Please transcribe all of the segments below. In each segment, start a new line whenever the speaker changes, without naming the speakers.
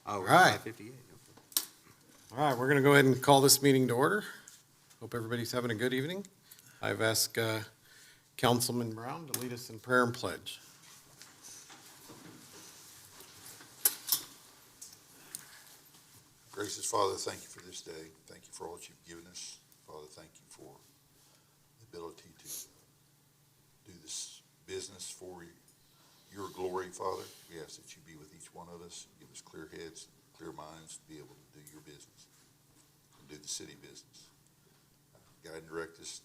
Oh, we're
Right.
at 5:58.
All right, we're going to go ahead and call this meeting to order. Hope everybody's having a good evening. I've asked Councilman Brown to lead us in prayer and pledge.
Gracious Father, thank you for this day. Thank you for all that you've given us. Father, thank you for the ability to do this business for your glory, Father. We ask that you be with each one of us, give us clear heads, clear minds to be able to do your business and do the city business. Guide and direct us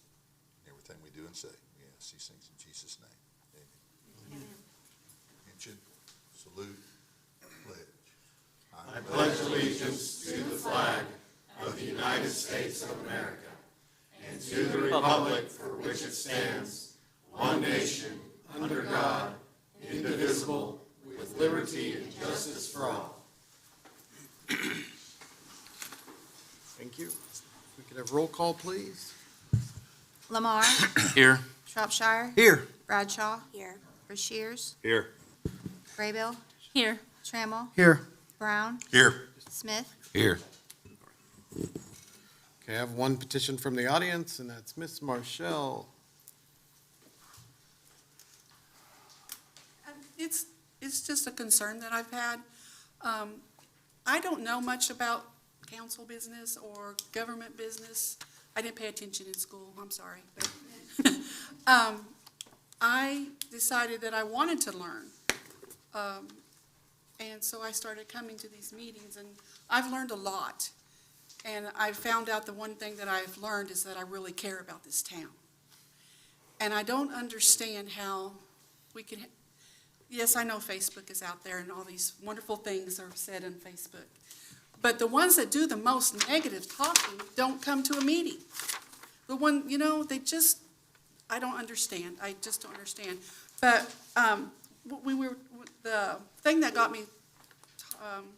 in everything we do and say. We ask these things in Jesus' name. Amen. Mention, salute, pledge.
I pledge allegiance to the flag of the United States of America and to the republic for which it stands, one nation, under God, indivisible, with liberty and justice for all.
Thank you. We could have roll call, please.
Lamar.
Here.
Shropshire.
Here.
Bradshaw. Here. Brashears.
Here.
Graybill.
Here.
Trammell.
Here.
Brown.
Here.
Smith.
Here.
Okay, I have one petition from the audience, and that's Miss Marshall.
It's just a concern that I've had. I don't know much about council business or government business. I didn't pay attention in school, I'm sorry. But I decided that I wanted to learn. And so I started coming to these meetings, and I've learned a lot. And I found out the one thing that I've learned is that I really care about this town. And I don't understand how we can, yes, I know Facebook is out there and all these wonderful things are said on Facebook. But the ones that do the most negative talking don't come to a meeting. The one, they just, I don't understand. I just don't understand. But the thing that got me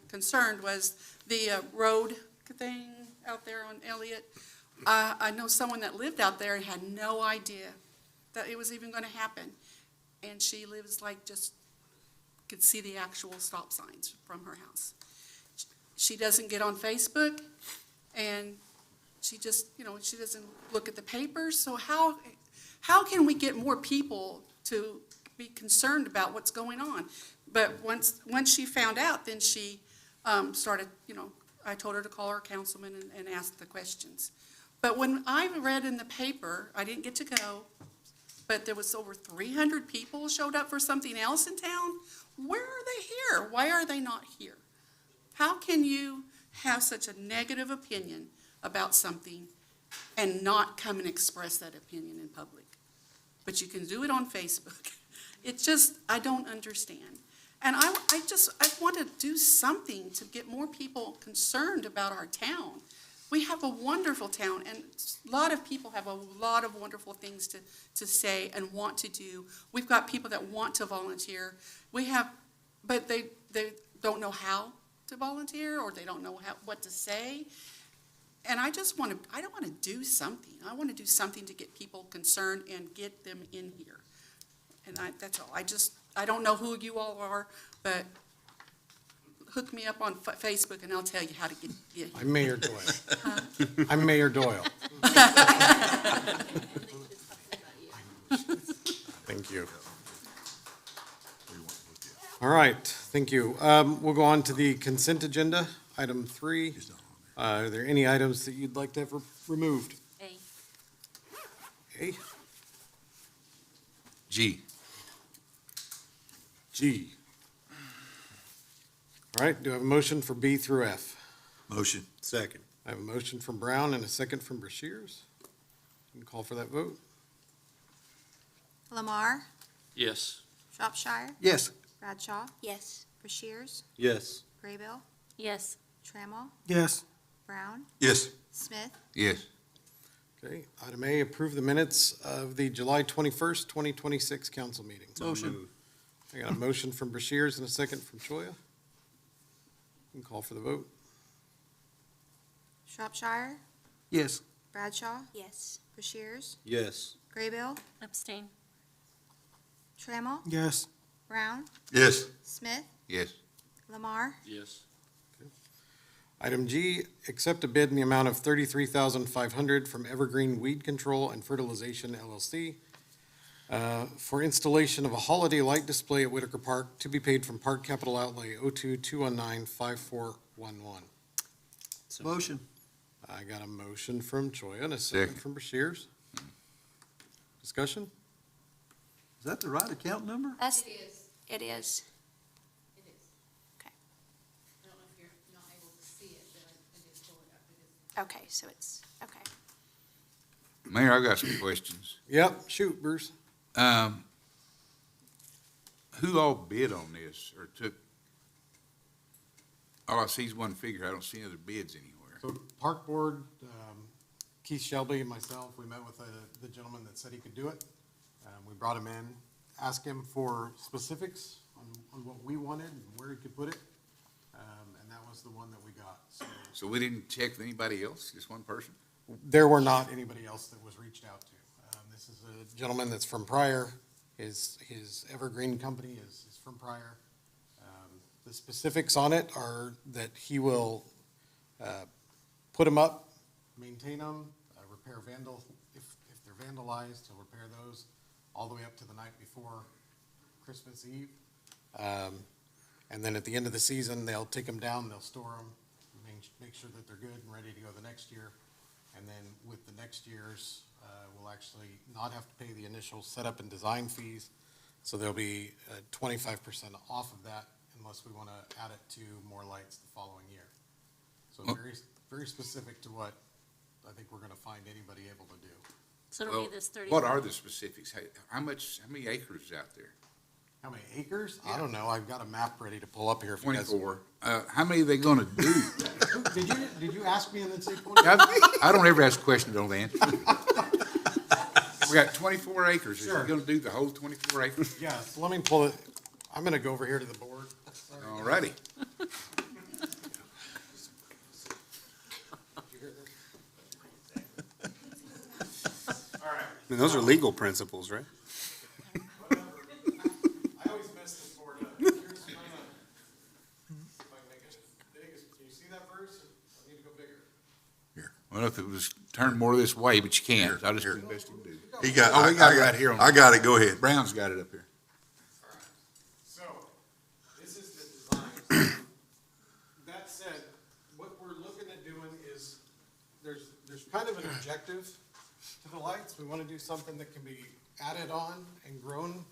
concerned was the road thing out there on Elliott. I know someone that lived out there and had no idea that it was even going to happen. And she lives just could see the actual stop signs from her house. She doesn't get on Facebook, and she just, she doesn't look at the papers. So how can we get more people to be concerned about what's going on? But once she found out, then she started, I told her to call her councilman and ask the questions. But when I read in the paper, I didn't get to go, but there was over 300 people showed up for something else in town. Where are they here? Why are they not here? How can you have such a negative opinion about something and not come and express that opinion in public? But you can do it on Facebook. It's just, I don't understand. And I want to do something to get more people concerned about our town. We have a wonderful town, and a lot of people have a lot of wonderful things to say and want to do. We've got people that want to volunteer. But they don't know how to volunteer, or they don't know what to say. And I want to do something. I want to do something to get people concerned and get them in here. And that's all. I don't know who you all are, but hook me up on Facebook and I'll tell you how to get here.
I'm Mayor Doyle. I'm Mayor Doyle. Thank you. All right, thank you. We'll go on to the consent agenda, item 3. Are there any items that you'd like to have removed?
A.
A.
G.
G. All right, do I have a motion for B through F?
Motion. Second.
I have a motion from Brown and a second from Brashears. You can call for that vote.
Lamar.
Yes.
Shropshire.
Yes.
Bradshaw. Yes. Brashears.
Yes.
Graybill.
Yes.
Trammell.
Yes.
Brown.
Yes.
Smith.
Yes.
Okay, item A, approve the minutes of the July 21st, 2026 council meeting.
Motion.
I got a motion from Brashears and a second from Choya. You can call for the vote.
Shropshire.
Yes.
Bradshaw. Yes. Brashears.
Yes.
Graybill.
Abstain.
Trammell.
Yes.
Brown.
Yes.
Smith.
Yes.
Lamar.
Yes.
Item G, accept a bid in the amount of $33,500 from Evergreen Weed Control and Fertilization LLC for installation of a holiday light display at Whitaker Park to be paid from Park Capital Outlay 02-219-5411.
Motion.
I got a motion from Choya and a second from Bashirs. Discussion?
Is that the right account number?
That's,
It is,
it is.
it is.
Okay.
I don't know if you're not able to see it, but I did pull it up. It is.
Okay, so it's, okay.
Mayor, I've got some questions.
Yep, shoot, Bruce.
Who all bid on this or took? All I see is one figure. I don't see any other bids anywhere.
So Park Board, Keith Shelby and myself, we met with the gentleman that said he could do it. We brought him in, asked him for specifics on what we wanted and where he could put it. And that was the one that we got.
So we didn't check with anybody else, just one person?
There were not anybody else that was reached out to. This is a gentleman that's from Pryor. His Evergreen company is from Pryor. The specifics on it are that he will put them up, maintain them, repair if they're vandalized, he'll repair those all the way up to the night before Christmas Eve. And then at the end of the season, they'll take them down, they'll store them, make sure that they're good and ready to go the next year. And then with the next year's, we'll actually not have to pay the initial setup and design fees. So there'll be 25% off of that unless we want to add it to more lights the following year. So very, very specific to what I think we're going to find anybody able to do.
So it'll
Well,
be this 30.
what are the specifics? How many acres is out there?
How many acres? I don't know. I've got a map ready to pull up here. If you guys-
24. How many are they gonna do?
Did you ask me and then say 20?
I don't ever ask questions, don't answer. We got 24 acres. Is
Sure.
he gonna do the whole 24 acres?
Yeah, so let me pull it. I'm going to go over here to the board.
All righty.
I mean, those are legal principles, right?
I always mess this board up. Here's kind of, see if I can make it big. Can you see that, Bruce? I need to go bigger.
Well, if it was turned more this way, but you can't. I'll just do the best you can do.
He got,
Oh, we got it
I
right here on-
I got it, go ahead.
Brown's got it up here.
So, this is the design. That said, what we're looking at doing is, there's kind of an objective to the lights. We want to do something that can be added on and grown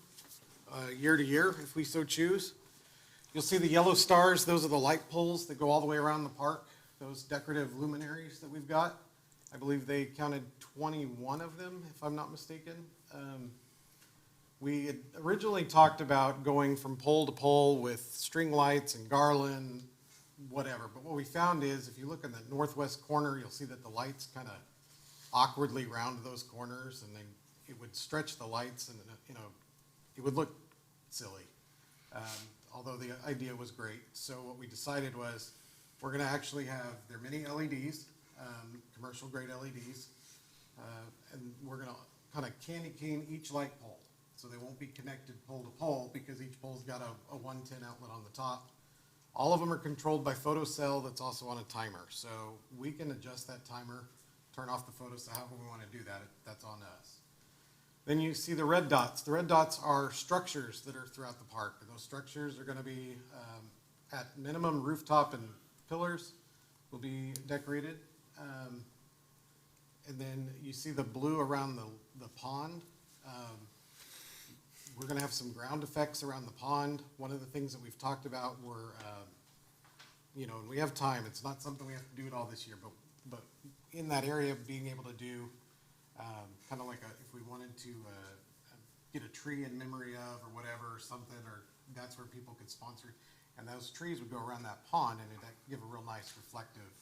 year to year, if we so choose. You'll see the yellow stars, those are the light poles that go all the way around the park, those decorative luminaries that we've got. I believe they counted 21 of them, if I'm not mistaken. We had originally talked about going from pole to pole with string lights and garland, whatever. But what we found is, if you look in the northwest corner, you'll see that the lights kind of awkwardly round those corners, and then it would stretch the lights, and it would look silly. Although the idea was great. So what we decided was, we're going to actually have their mini LEDs, commercial grade LEDs, and we're going to kind of candy cane each light pole. So they won't be connected pole to pole because each pole's got a 110 outlet on the top. All of them are controlled by photocell that's also on a timer. So we can adjust that timer, turn off the photocell, however we want to do that. That's on us. Then you see the red dots. The red dots are structures that are throughout the park. Those structures are going to be at minimum rooftop and pillars will be decorated. And then you see the blue around the pond. We're going to have some ground effects around the pond. One of the things that we've talked about were, and we have time. It's not something we have to do it all this year, but in that area, being able to do kind of like if we wanted to get a tree in memory of or whatever or something, or that's where people could sponsor. And those trees would go around that pond, and it'd give a real nice reflective.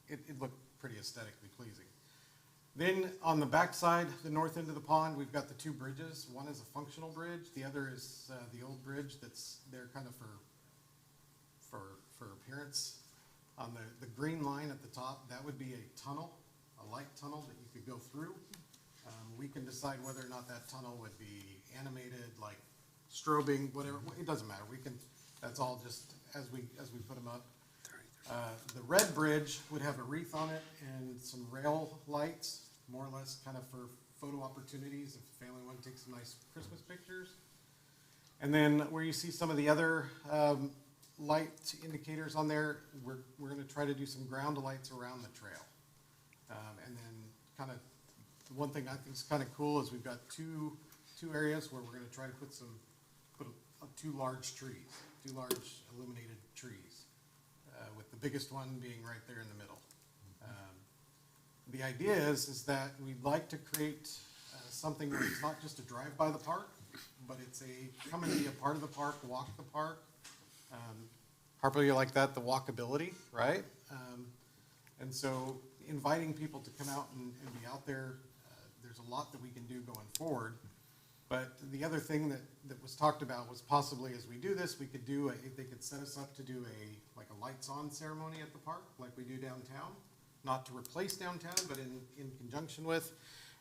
It looked pretty aesthetically pleasing. Then on the backside, the north end of the pond, we've got the two bridges. One is a functional bridge. The other is the old bridge that's there kind of for appearance. On the green line at the top, that would be a tunnel, a light tunnel that you could go through. We can decide whether or not that tunnel would be animated, like strobing, whatever. It doesn't matter. That's all just as we put them up. The red bridge would have a wreath on it and some rail lights, more or less kind of for photo opportunities if the family wanted to take some nice Christmas pictures. And then where you see some of the other light indicators on there, we're gonna try to do some ground lights around the trail. And then kind of, one thing I think is kind of cool is we've got two areas where we're gonna try to put two large trees, two large illuminated trees, with the biggest one being right there in the middle. The idea is that we'd like to create something where it's not just a drive by the park, but it's a come and be a part of the park, walk the park. Harper, you like that, the walkability, right? And so inviting people to come out and be out there, there's a lot that we can do going forward. But the other thing that was talked about was possibly as we do this, we could do, they could set us up to do like a lights on ceremony at the park, like we do downtown. Not to replace downtown, but in conjunction with.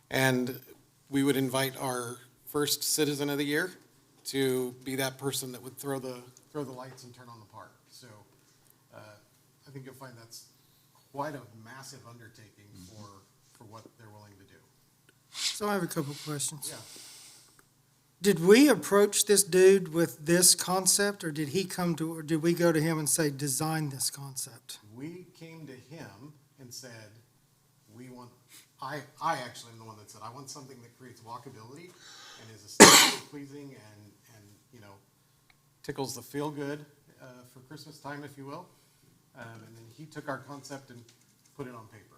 And we would invite our first citizen of the year to be that person that would throw the lights and turn on the park. So I think you'll find that's quite a massive undertaking for what they're willing to do.
So I have a couple of questions.
Yeah.
Did we approach this dude with this concept, or did he come to, or did we go to him and say, design this concept?
We came to him and said, I actually am the one that said, I want something that creates walkability and is aesthetically pleasing and, you know, tickles the feel good for Christmas time, if you will. And then he took our concept and put it on paper.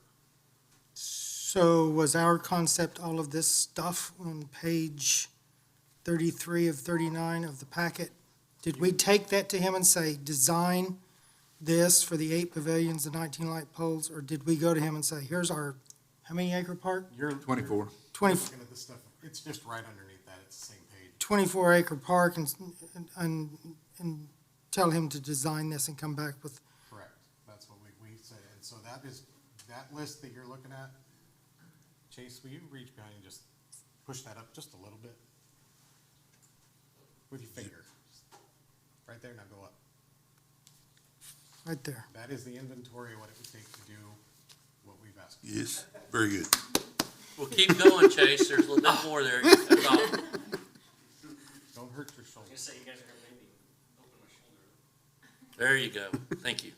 So was our concept all of this stuff on page 33 of 39 of the packet? Did we take that to him and say, design this for the 8 pavilions, the 19 light poles, or did we go to him and say, here's our, how many acre park?
You're
24.
20,
looking at this stuff. It's just right underneath that. It's the same page.
24 acre park and tell him to design this and come back with,
Correct. That's what we said. And so that list that you're looking at, Chase, will you reach behind and just push that up just a little bit? With your finger. Right there, now go up.
right there.
That is the inventory of what it would take to do what we've asked.
Yes, very good.
Well, keep going, Chase. There's a little bit more there. That's all.
Don't hurt your shoulder.
Say you guys are gonna maybe open my shoulder.
There you go. Thank you.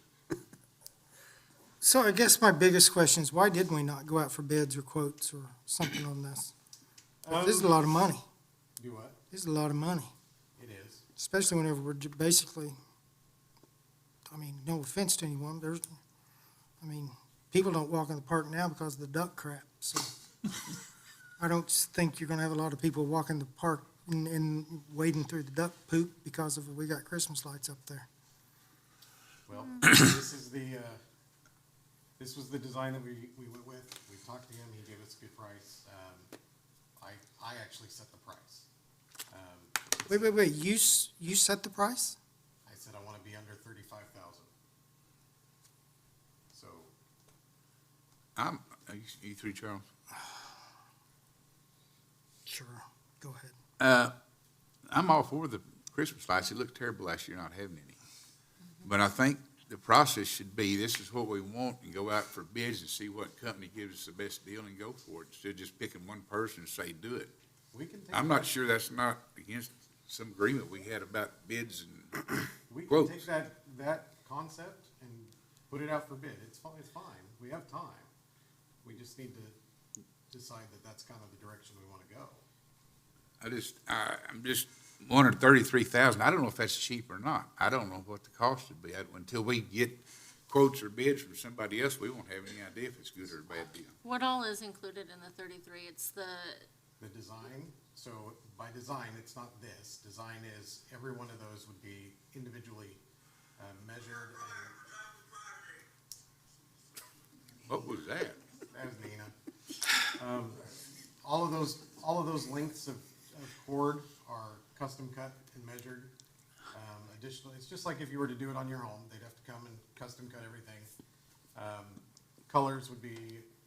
So I guess my biggest question is, why didn't we not go out for bids or quotes or something on this? This is a lot of money.
Do what?
This is a lot of money,
It is.
especially whenever we're basically, I mean, no offense to anyone, people don't walk in the park now because of the duck crap, so I don't think you're gonna have a lot of people walking the park and wading through the duck poop because of, we got Christmas lights up there.
Well, this was the design that we went with. We talked to him, he gave us a good price. I actually set the price.
Wait, you set the price?
I said I want to be under 35,000. So,
Are you through, Charles?
Sure, go ahead.
I'm all for the Christmas lights. It looked terrible last year not having any. But I think the process should be, this is what we want, and go out for bids and see what company gives us the best deal and go for it, instead of just picking one person and say, do it.
we can take.
I'm not sure that's not against some agreement we had about bids and
We can
quotes.
take that concept and put it out for bid. It's fine. We have time. We just need to decide that that's kind of the direction we want to go.
I'm just wondering, 33,000, I don't know if that's cheap or not. I don't know what the cost would be. Until we get quotes or bids from somebody else, we won't have any idea if it's good or a bad deal.
What all is included in the 33? It's the,
The design, so by design, it's not this. Design is, every one of those would be individually measured and
What was that?
that was Nina. All of those lengths of cord are custom cut and measured. Additionally, it's just like if you were to do it on your home, they'd have to come and custom cut everything. Colors would be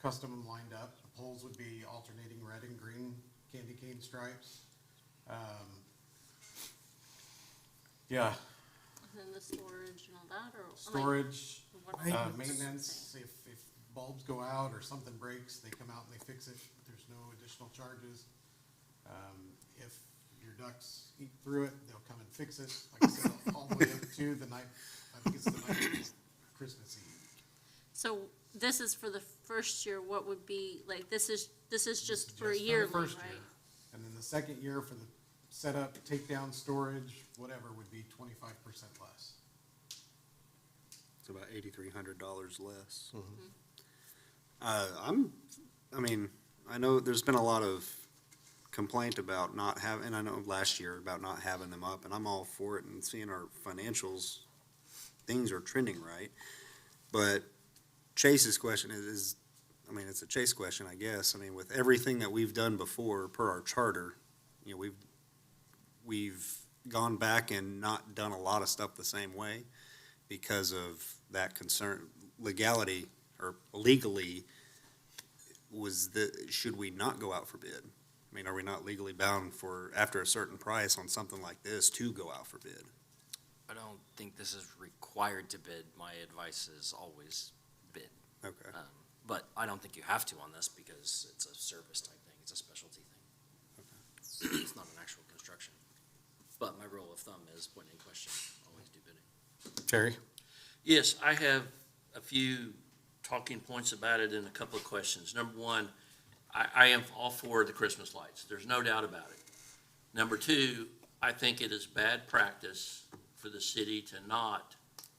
custom lined up. The poles would be alternating red and green candy cane stripes. Yeah,
and then the storage and all that, or?
storage. Maintenance, if bulbs go out or something breaks, they come out and they fix it. There's no additional charges. If your ducks eat through it, they'll come and fix it. Like I said, all the way up to the night, I think it's the night of Christmas Eve.
So this is for the first year, what would be, like, this is just for a
Just the
yearly,
first
right?
year. And then the second year for the setup, takedown, storage, whatever, would be 25% less.
It's about $8,300 less.
Mm-hmm.
I know there's been a lot of complaint about not having, and I know last year about not having them up, and I'm all for it and seeing our financials, things are trending right. But Chase's question is, it's a Chase question, I guess. With everything that we've done before per our charter, we've gone back and not done a lot of stuff the same way because of that concern, legality or legally, should we not go out for bid? Are we not legally bound for, after a certain price on something like this, to go out for bid?
I don't think this is required to bid. My advice is always bid.
Okay.
But I don't think you have to on this because it's a service type thing. It's a specialty thing. It's not an actual construction. But my rule of thumb is when in question, always do bidding.
Terry?
Yes, I have a few talking points about it and a couple of questions. Number one, I am all for the Christmas lights. There's no doubt about it. Number two, I think it is bad practice for the city to not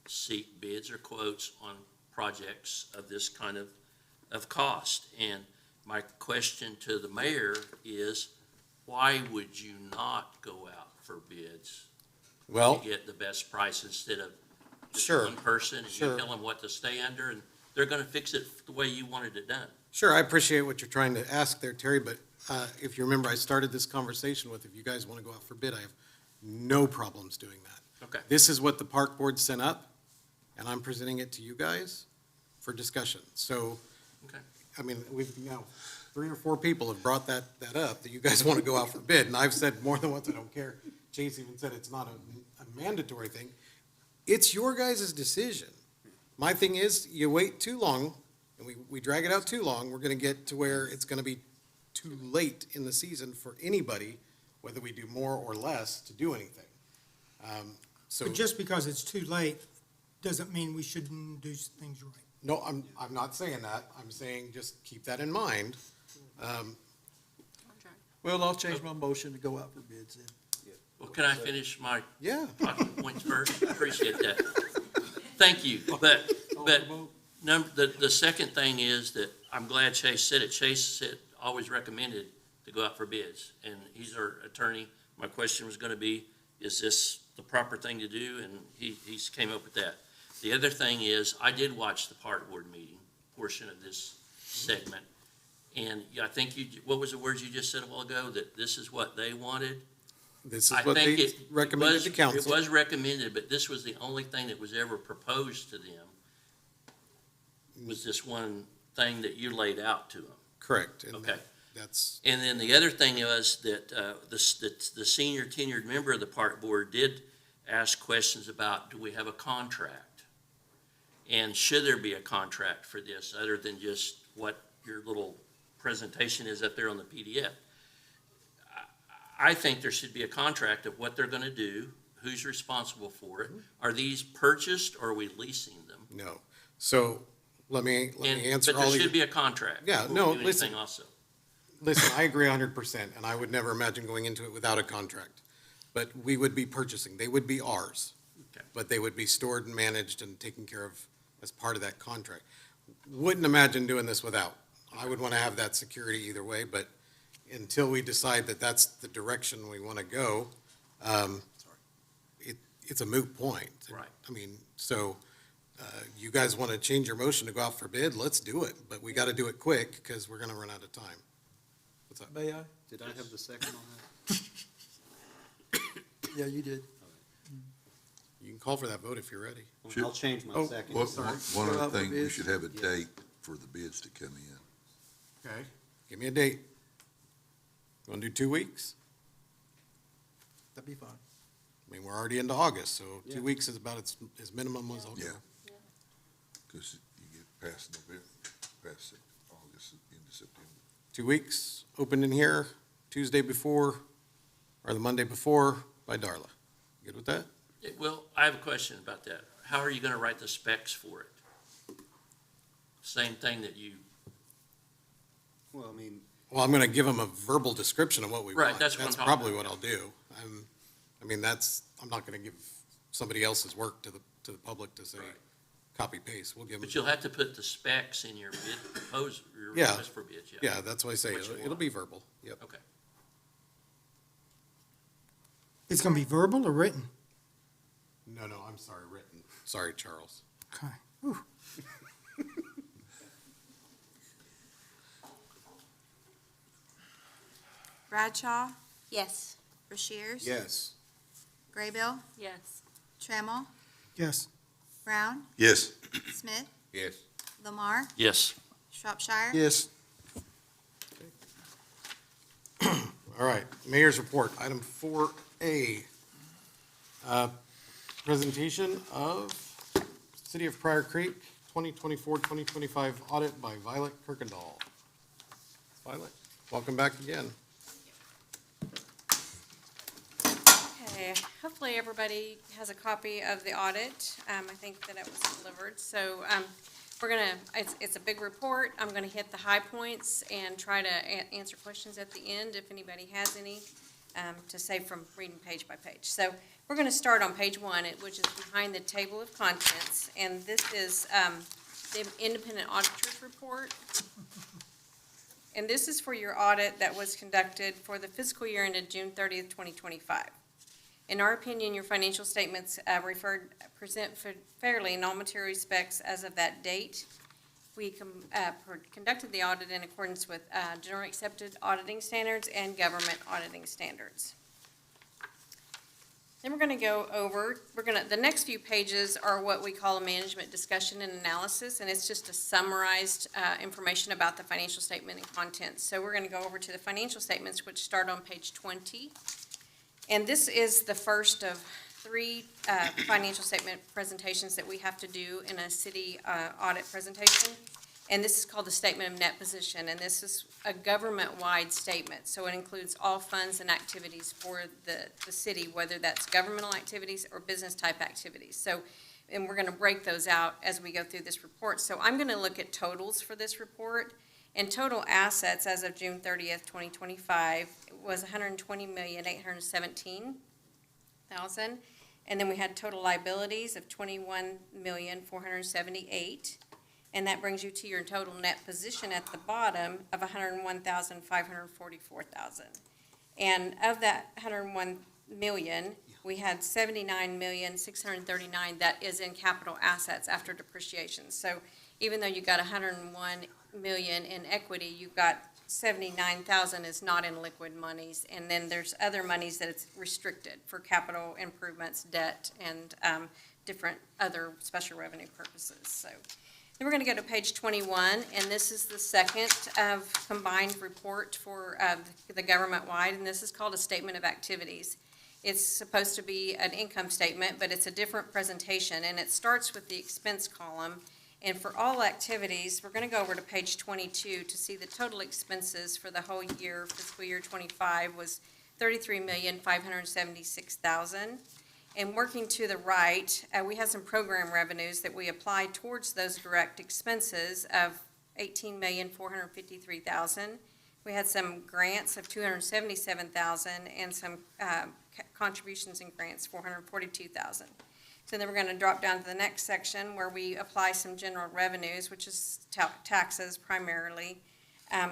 seek bids or quotes on projects of this kind of cost. And my question to the mayor is, why would you not go out for bids
Well,
to get the best price instead of just
Sure,
one person, and you
sure.
tell them what to stay under, and they're gonna fix it the way you wanted it done?
sure, I appreciate what you're trying to ask there, Terry, but if you remember, I started this conversation with, if you guys want to go out for bid, I have no problems doing that.
Okay.
This is what the park board sent up, and I'm presenting it to you guys for discussion. So,
Okay.
we've, 3 or 4 people have brought that up, that you guys want to go out for bid, and I've said more than once, I don't care. Chase even said it's not a mandatory thing. It's your guys' decision. My thing is, you wait too long, and we drag it out too long, we're gonna get to where it's gonna be too late in the season for anybody, whether we do more or less, to do anything. So,
But just because it's too late, doesn't mean we shouldn't do things right.
no, I'm not saying that, I'm saying just keep that in mind.
Well, I'll change my motion to go out for bids then.
Well, can I finish my
Yeah,
talking points first? Appreciate that. Thank you, but the second thing is that I'm glad Chase said it. Chase said, always recommended to go out for bids, and he's our attorney. My question was gonna be, is this the proper thing to do? And he's came up with that. The other thing is, I did watch the park board meeting portion of this segment, and I think what was the words you just said a while ago, that this is what they wanted?
this is
I
what
think
they
it
recommended
was-
to council.
It was recommended, but this was the only thing that was ever proposed to them, was this one thing that you laid out to them.
Correct. and
Okay.
That's,
And then the other thing was that the senior tenured member of the park board did ask questions about, do we have a contract? And should there be a contract for this, other than just what your little presentation is up there on the PDF? I think there should be a contract of what they're gonna do, who's responsible for it. Are these purchased or are we leasing them?
no. So, let me answer
But
all
there
of
should
you.
be a contract.
Yeah,
before
no,
we do
listen.
anything also.
Listen, I agree 100%, and I would never imagine going into it without a contract. But we would be purchasing, they would be ours.
Okay.
But they would be stored and managed and taken care of as part of that contract. Wouldn't imagine doing this without. I would want to have that security either way, but until we decide that that's the direction we want to go, it's a moot point.
Right.
So you guys want to change your motion to go out for bid, let's do it, but we got to do it quick because we're going to run out of time. What's up?
May I? Did I have the second on that? Yeah, you did.
You can call for that vote if you're ready.
I'll change my
Oh,
second.
One
Sorry.
one
Go
other
out for
thing, we
bids?
should have a
Yeah.
date for the bids to come in.
Okay. Give me a date. Want to do 2 weeks?
That'd be fine.
We're already into August, so
Yeah.
2 weeks is about as minimum as I'll go.
Yeah. Because you get past November, past August, into September.
2 weeks, opened in here, Tuesday before, or the Monday before, by Darla. Good with that?
Well, I have a question about that. How are you gonna write the specs for it? Same thing that you,
Well, I mean,
Well, I'm gonna give them a verbal description of what we want.
Right, that's what I'm talking
probably
about.
what I'll do. I'm not gonna give somebody else's work to the public to say,
Right.
copy paste. We'll give them.
but you'll have to put the specs in your bid proposal, your
Yeah.
request for bids, yeah.
Yeah, that's why I say,
What you
it'll
want.
be verbal, yep.
Okay.
It's gonna be verbal or written?
No, I'm sorry, written. Sorry, Charles.
Okay. Whew.
Bradshaw? Yes. Rushiers?
yes.
Graybill?
Yes.
Trammell?
Yes.
Brown?
Yes.
Smith?
Yes.
Lamar?
Yes.
Shropshire?
Yes. All right, Mayor's Report, item 4A. Presentation of City of Pryor Creek 2024-2025 audit by Violet Kirkendall. Violet, welcome back again.
Okay, hopefully everybody has a copy of the audit. I think that it was delivered. So we're gonna, it's a big report. I'm gonna hit the high points and try to answer questions at the end if anybody has any, to save from reading page by page. So we're gonna start on page 1, which is behind the table of contents. And this is the independent auditor's report. And this is for your audit that was conducted for the fiscal year ended June 30th, 2025. In our opinion, your financial statements present fairly in all material respects as of that date. We conducted the audit in accordance with generally accepted auditing standards and government auditing standards. Then we're going to go over, the next few pages are what we call a management discussion and analysis, and it's just a summarized information about the financial statement and contents. So we're going to go over to the financial statements, which start on page 20. And this is the first of 3 financial statement presentations that we have to do in a city audit presentation. And this is called the Statement of Net Position, and this is a government-wide statement. So it includes all funds and activities for the city, whether that's governmental activities or business-type activities. So, and we're gonna break those out as we go through this report. So I'm gonna look at totals for this report. And total assets as of June 30th, 2025 was $120,817,000. And then we had total liabilities of $21,478,000. And that brings you to your total net position at the bottom of $101,544,000. And of that 101 million, we had 79,639,000 that is in capital assets after depreciation. So even though you got 101 million in equity, you've got 79,000 is not in liquid monies, and then there's other monies that it's restricted for capital improvements, debt, and different other special revenue purposes. So then we're going to go to page 21, and this is the second of combined report for the government-wide, and this is called a statement of activities. It's supposed to be an income statement, but it's a different presentation, and it starts with the expense column. And for all activities, we're going to go over to page 22 to see the total expenses for the whole year, fiscal year 25, was $33,576,000. And working to the right, we have some program revenues that we applied towards those direct expenses of $18,453,000. We had some grants of $277,000 and some contributions and grants, $442,000. So then we're going to drop down to the next section where we apply some general revenues, which is taxes primarily.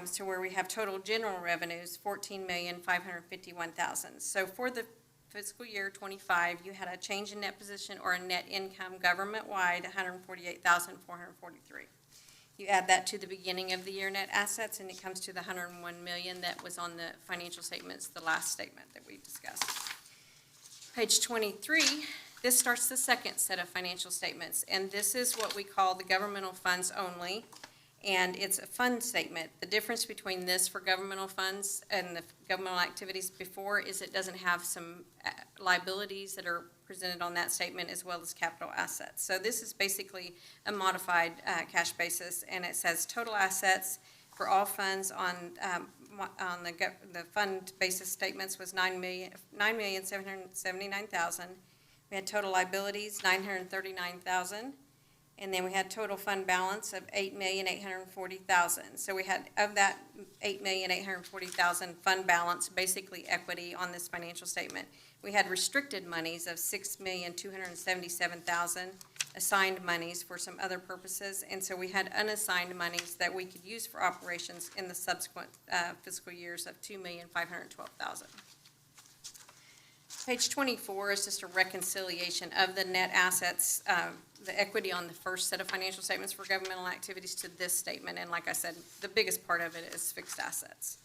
So where we have total general revenues, $14,551,000. So for the fiscal year 25, you had a change in net position or a net income government-wide, $148,443. You add that to the beginning of the year net assets, and it comes to the $101 million that was on the financial statements, the last statement that we discussed. Page 23, this starts the second set of financial statements, and this is what we call the governmental funds only. and it's a fund statement. The difference between this for governmental funds and the governmental activities before is it doesn't have some liabilities that are presented on that statement as well as capital assets. So this is basically a modified cash basis, and it says total assets for all funds on the fund basis statements was $9,779,000. We had total liabilities, $939,000. And then we had total fund balance of $8,840,000. So we had, of that $8,840,000 fund balance, basically equity on this financial statement, we had restricted monies of $6,277,000, assigned monies for some other purposes, and so we had unassigned monies that we could use for operations in the subsequent fiscal years of $2,512,000. Page 24 is just a reconciliation of the net assets, the equity on the first set of financial statements for governmental activities to this statement. And like I said, the biggest part of it is fixed assets.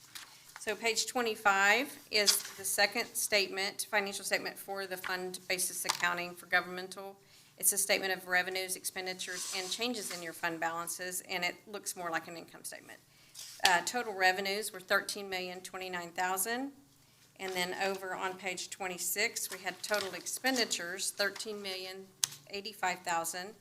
So page 25 is the second statement, financial statement for the fund basis accounting for governmental. It's a statement of revenues, expenditures, and changes in your fund balances, and it looks more like an income statement. Total revenues were $13,029,000. And then over on page 26, we had total expenditures, $13,085,000.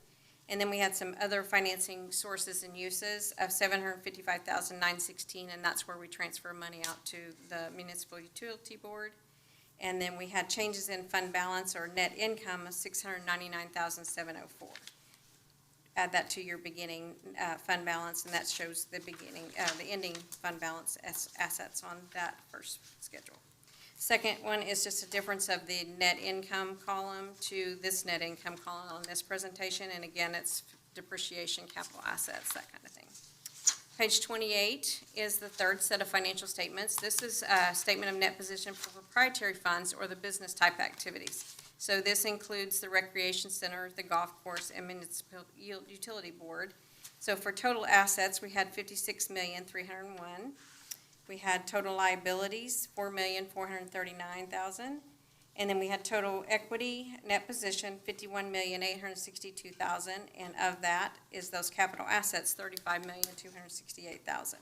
And then we had some other financing sources and uses of $755,916, and that's where we transfer money out to the Municipal Utility Board. And then we had changes in fund balance or net income of $699,704. Add that to your beginning fund balance, and that shows the beginning, the ending fund balance assets on that first schedule. Second one is just a difference of the net income column to this net income column on this presentation, and again, it's depreciation, capital assets, that kind of thing. Page 28 is the third set of financial statements. This is a statement of net position for proprietary funds or the business type activities. So this includes the recreation center, the golf course, and municipal utility board. So for total assets, we had $56,301,000. We had total liabilities, $4,439,000. And then we had total equity, net position, $51,862,000. And of that is those capital assets, $35,268,000.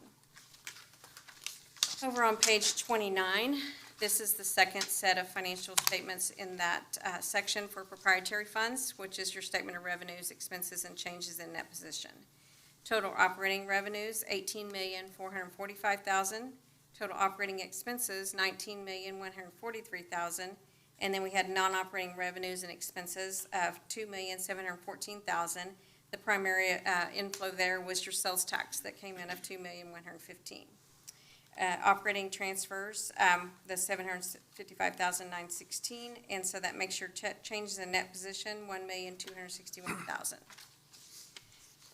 Over on page 29, this is the second set of financial statements in that section for proprietary funds, which is your statement of revenues, expenses, and changes in net position. Total operating revenues, $18,445,000. Total operating expenses, $19,143,000. And then we had non-operating revenues and expenses of $2,714,000. The primary inflow there was your sales tax that came in of $2,115,000. Operating transfers, the $755,916, and so that makes your changes in net position $1,261,000.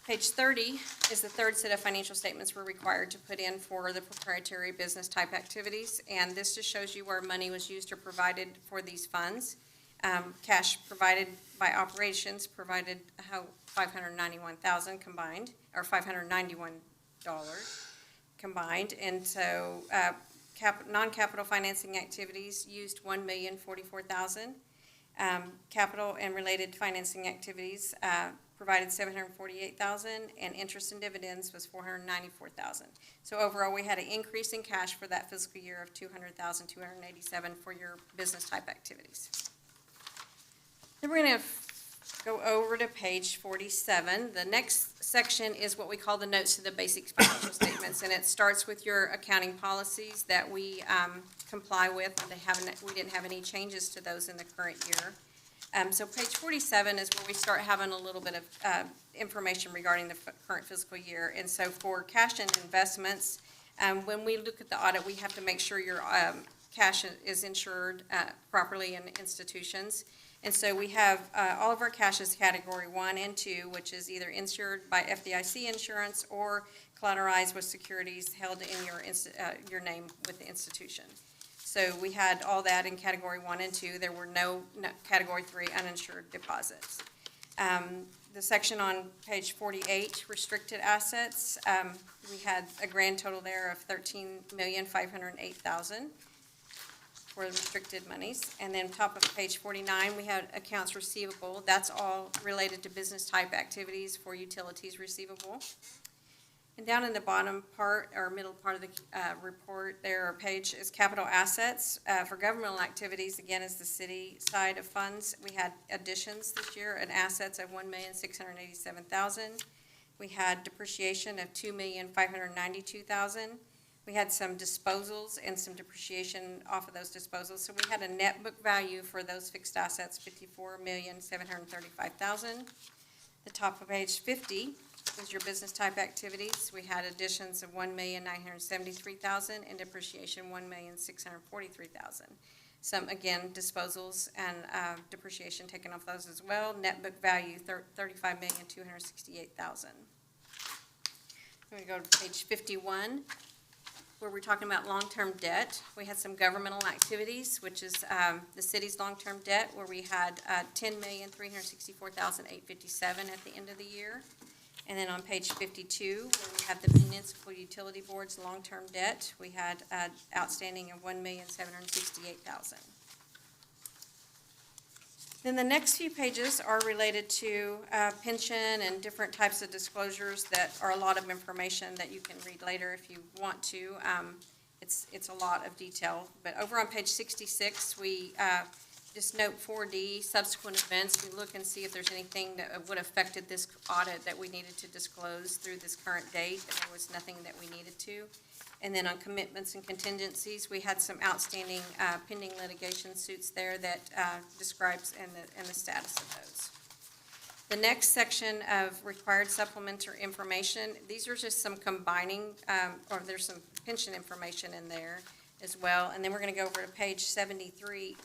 Page 30 is the third set of financial statements we're required to put in for the proprietary business type activities, and this just shows you where money was used or provided for these funds. Cash provided by operations provided $591,000 combined, or $591 combined, and so non-capital financing activities used $1,044,000. Capital and related financing activities provided $748,000, and interest and dividends was $494,000. So overall, we had an increase in cash for that fiscal year of $200,287 for your business type activities. Then we're going to go over to page 47. The next section is what we call the notes to the basic financial statements, and it starts with your accounting policies that we comply with. We didn't have any changes to those in the current year. So page 47 is where we start having a little bit of information regarding the current fiscal year. And so for cash and investments, when we look at the audit, we have to make sure your cash is insured properly in institutions. And so we have all of our cash is category 1 and 2, which is either insured by FDIC insurance or collateralized with securities held in your name with the institution. So we had all that in category 1 and 2. There were no category 3 uninsured deposits. The section on page 48, restricted assets, we had a grand total there of $13,508,000 for restricted monies. And then top of page 49, we had accounts receivable. That's all related to business type activities for utilities receivable. And down in the bottom part, or middle part of the report, there, or page, is capital assets. For governmental activities, again, is the city side of funds. We had additions this year in assets of $1,687,000. We had depreciation of $2,592,000. We had some disposals and some depreciation off of those disposals. So we had a net book value for those fixed assets, $54,735,000. The top of page 50 was your business type activities. We had additions of $1,973,000 and depreciation $1,643,000. Some, again, disposals and depreciation taken off those as well. Net book value $35,268,000. I'm going to go to page 51, where we're talking about long-term debt. We had some governmental activities, which is the city's long-term debt, where we had $10,364,857 at the end of the year. And then on page 52, where we have the municipal utility board's long-term debt, we had outstanding of $1,768,000. Then the next few pages are related to pension and different types of disclosures that are a lot of information that you can read later if you want to. It's a lot of detail. But over on page 66, we just note 4D, subsequent events. We look and see if there's anything that would have affected this audit that we needed to disclose through this current date, and there was nothing that we needed to. And then on commitments and contingencies, we had some outstanding pending litigation suits there that describes and the status of those. The next section of required supplementary information, these are just some combining, or there's some pension information in there as well. And then we're going to go over to page 73,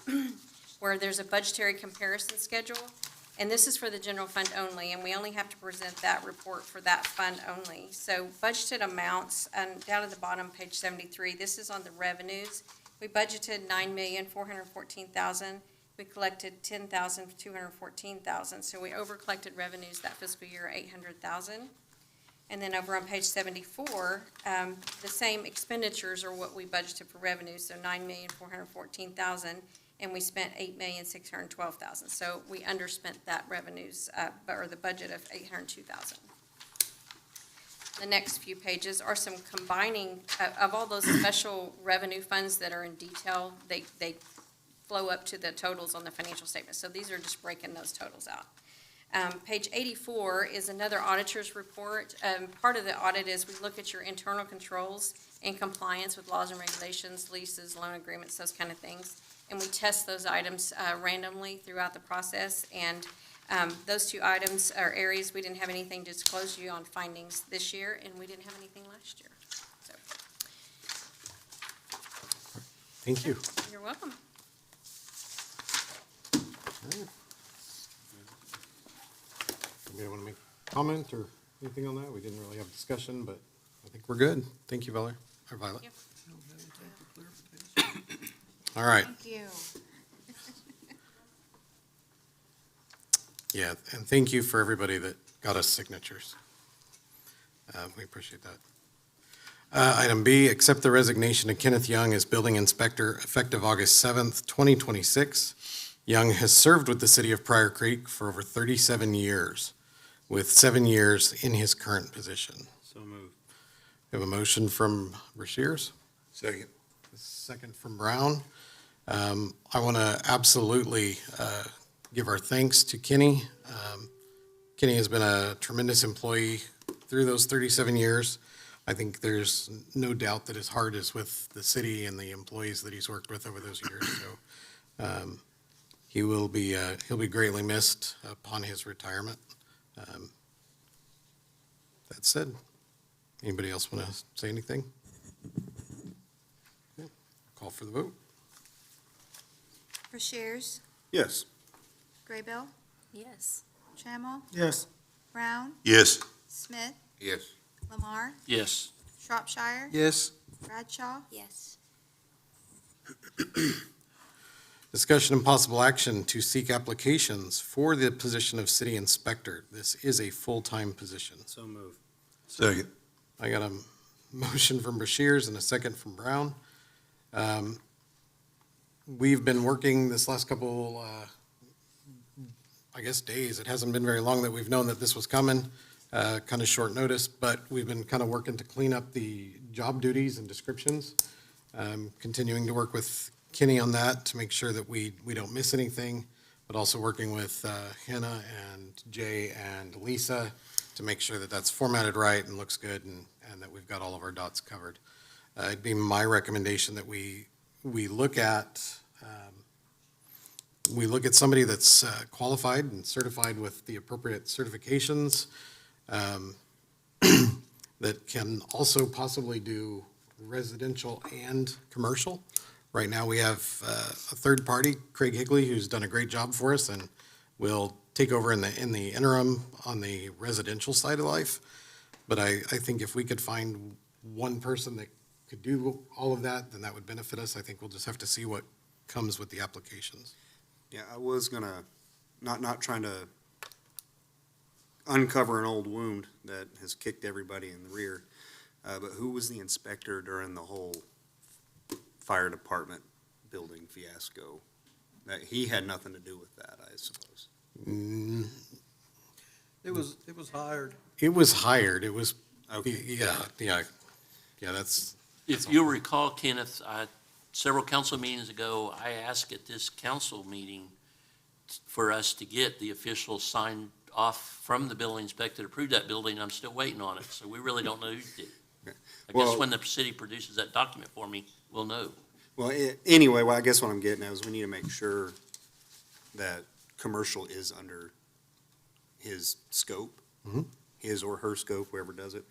where there's a budgetary comparison schedule. And this is for the general fund only, and we only have to present that report for that fund only. So budgeted amounts, and down at the bottom, page 73, this is on the revenues. We budgeted $9,414,000. We collected $10,214,000. So we over-collected revenues that fiscal year, $800,000. And then over on page 74, the same expenditures are what we budgeted for revenues, so $9,414,000. And we spent $8,612,000. So we underspent that revenues, or the budget of $802,000. The next few pages are some combining of all those special revenue funds that are in detail. They flow up to the totals on the financial statement. So these are just breaking those totals out. Page 84 is another auditor's report. Part of the audit is we look at your internal controls and compliance with laws and regulations, leases, loan agreements, those kind of things. And we test those items randomly throughout the process. And those two items are areas we didn't have anything to disclose to you on findings this year, and we didn't have anything last year. So,
Thank you.
you're welcome.
Anybody want to make a comment or anything on that? We didn't really have a discussion, but I think we're good. Thank you, Violet.
Thank you.
All right.
Thank you.
Yeah, and thank you for everybody that got us signatures. We appreciate that. Item B, accept the resignation of Kenneth Young as building inspector effective August 7th, 2026. Young has served with the city of Pryor Creek for over 37 years, with 7 years in his current position.
So moved.
We have a motion from Rushiers,
Second.
a second from Brown. I want to absolutely give our thanks to Kenny. Kenny has been a tremendous employee through those 37 years. I think there's no doubt that his heart is with the city and the employees that he's worked with over those years. So he'll be greatly missed upon his retirement. That said, anybody else want to say anything? Yeah. Call for the vote.
Rushiers,
Yes.
Graybill,
Yes.
Trammell,
Yes.
Brown,
Yes.
Smith,
Yes.
Lamar,
Yes.
Shropshire,
Yes.
Bradshaw,
Yes.
Discussion and possible action to seek applications for the position of city inspector. This is a full-time position.
So moved.
Second.
I got a motion from Rushiers and a second from Brown. We've been working this last couple, days. It hasn't been very long that we've known that this was coming. kind of short notice, but we've been kind of working to clean up the job duties and descriptions. Continuing to work with Kenny on that to make sure that we don't miss anything, but also working with Hannah and Jay and Lisa to make sure that that's formatted right and looks good and that we've got all of our dots covered. It'd be my recommendation that we look at somebody that's qualified and certified with the appropriate certifications, that can also possibly do residential and commercial. Right now, we have a third party, Craig Higley, who's done a great job for us and will take over in the interim on the residential side of life. But I think if we could find one person that could do all of that, then that would benefit us. I think we'll just have to see what comes with the applications.
Yeah, I was gonna, not trying to uncover an old wound that has kicked everybody in the rear, but who was the inspector during the whole fire department building fiasco? That he had nothing to do with that, I suppose.
It was hired.
It was hired, it was,
Okay.
yeah, that's.
If you'll recall, Kenneth, several council meetings ago, I asked at this council meeting for us to get the official sign off from the building inspector to approve that building. I'm still waiting on it, so we really don't know who did. I guess
Well-
when the city produces that document for me, we'll know.
Well, anyway, I guess what I'm getting at is we need to make sure that commercial is under his scope, his or her scope, whoever does it.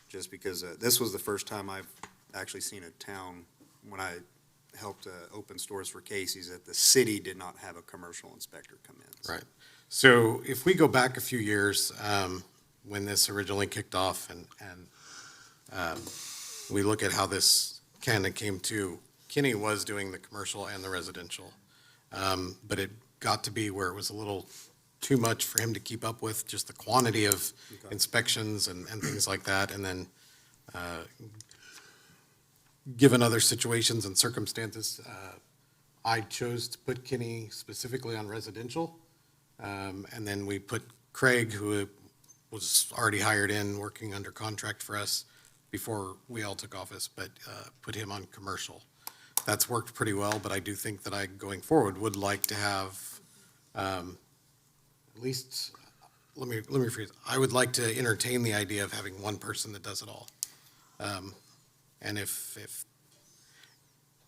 Just because this was the first time I've actually seen a town, when I helped open stores for Casey's, that the city did not have a commercial inspector come in.
Right. So if we go back a few years, when this originally kicked off and we look at how this kind of came to, Kenny was doing the commercial and the residential. But it got to be where it was a little too much for him to keep up with, just the quantity of
Okay.
inspections and things like that. And then, given other situations and circumstances, I chose to put Kenny specifically on residential. And then we put Craig, who was already hired in, working under contract for us before we all took office, but put him on commercial. That's worked pretty well, but I do think that I, going forward, would like to have at least, let me rephrase, I would like to entertain the idea of having one person that does it all. And if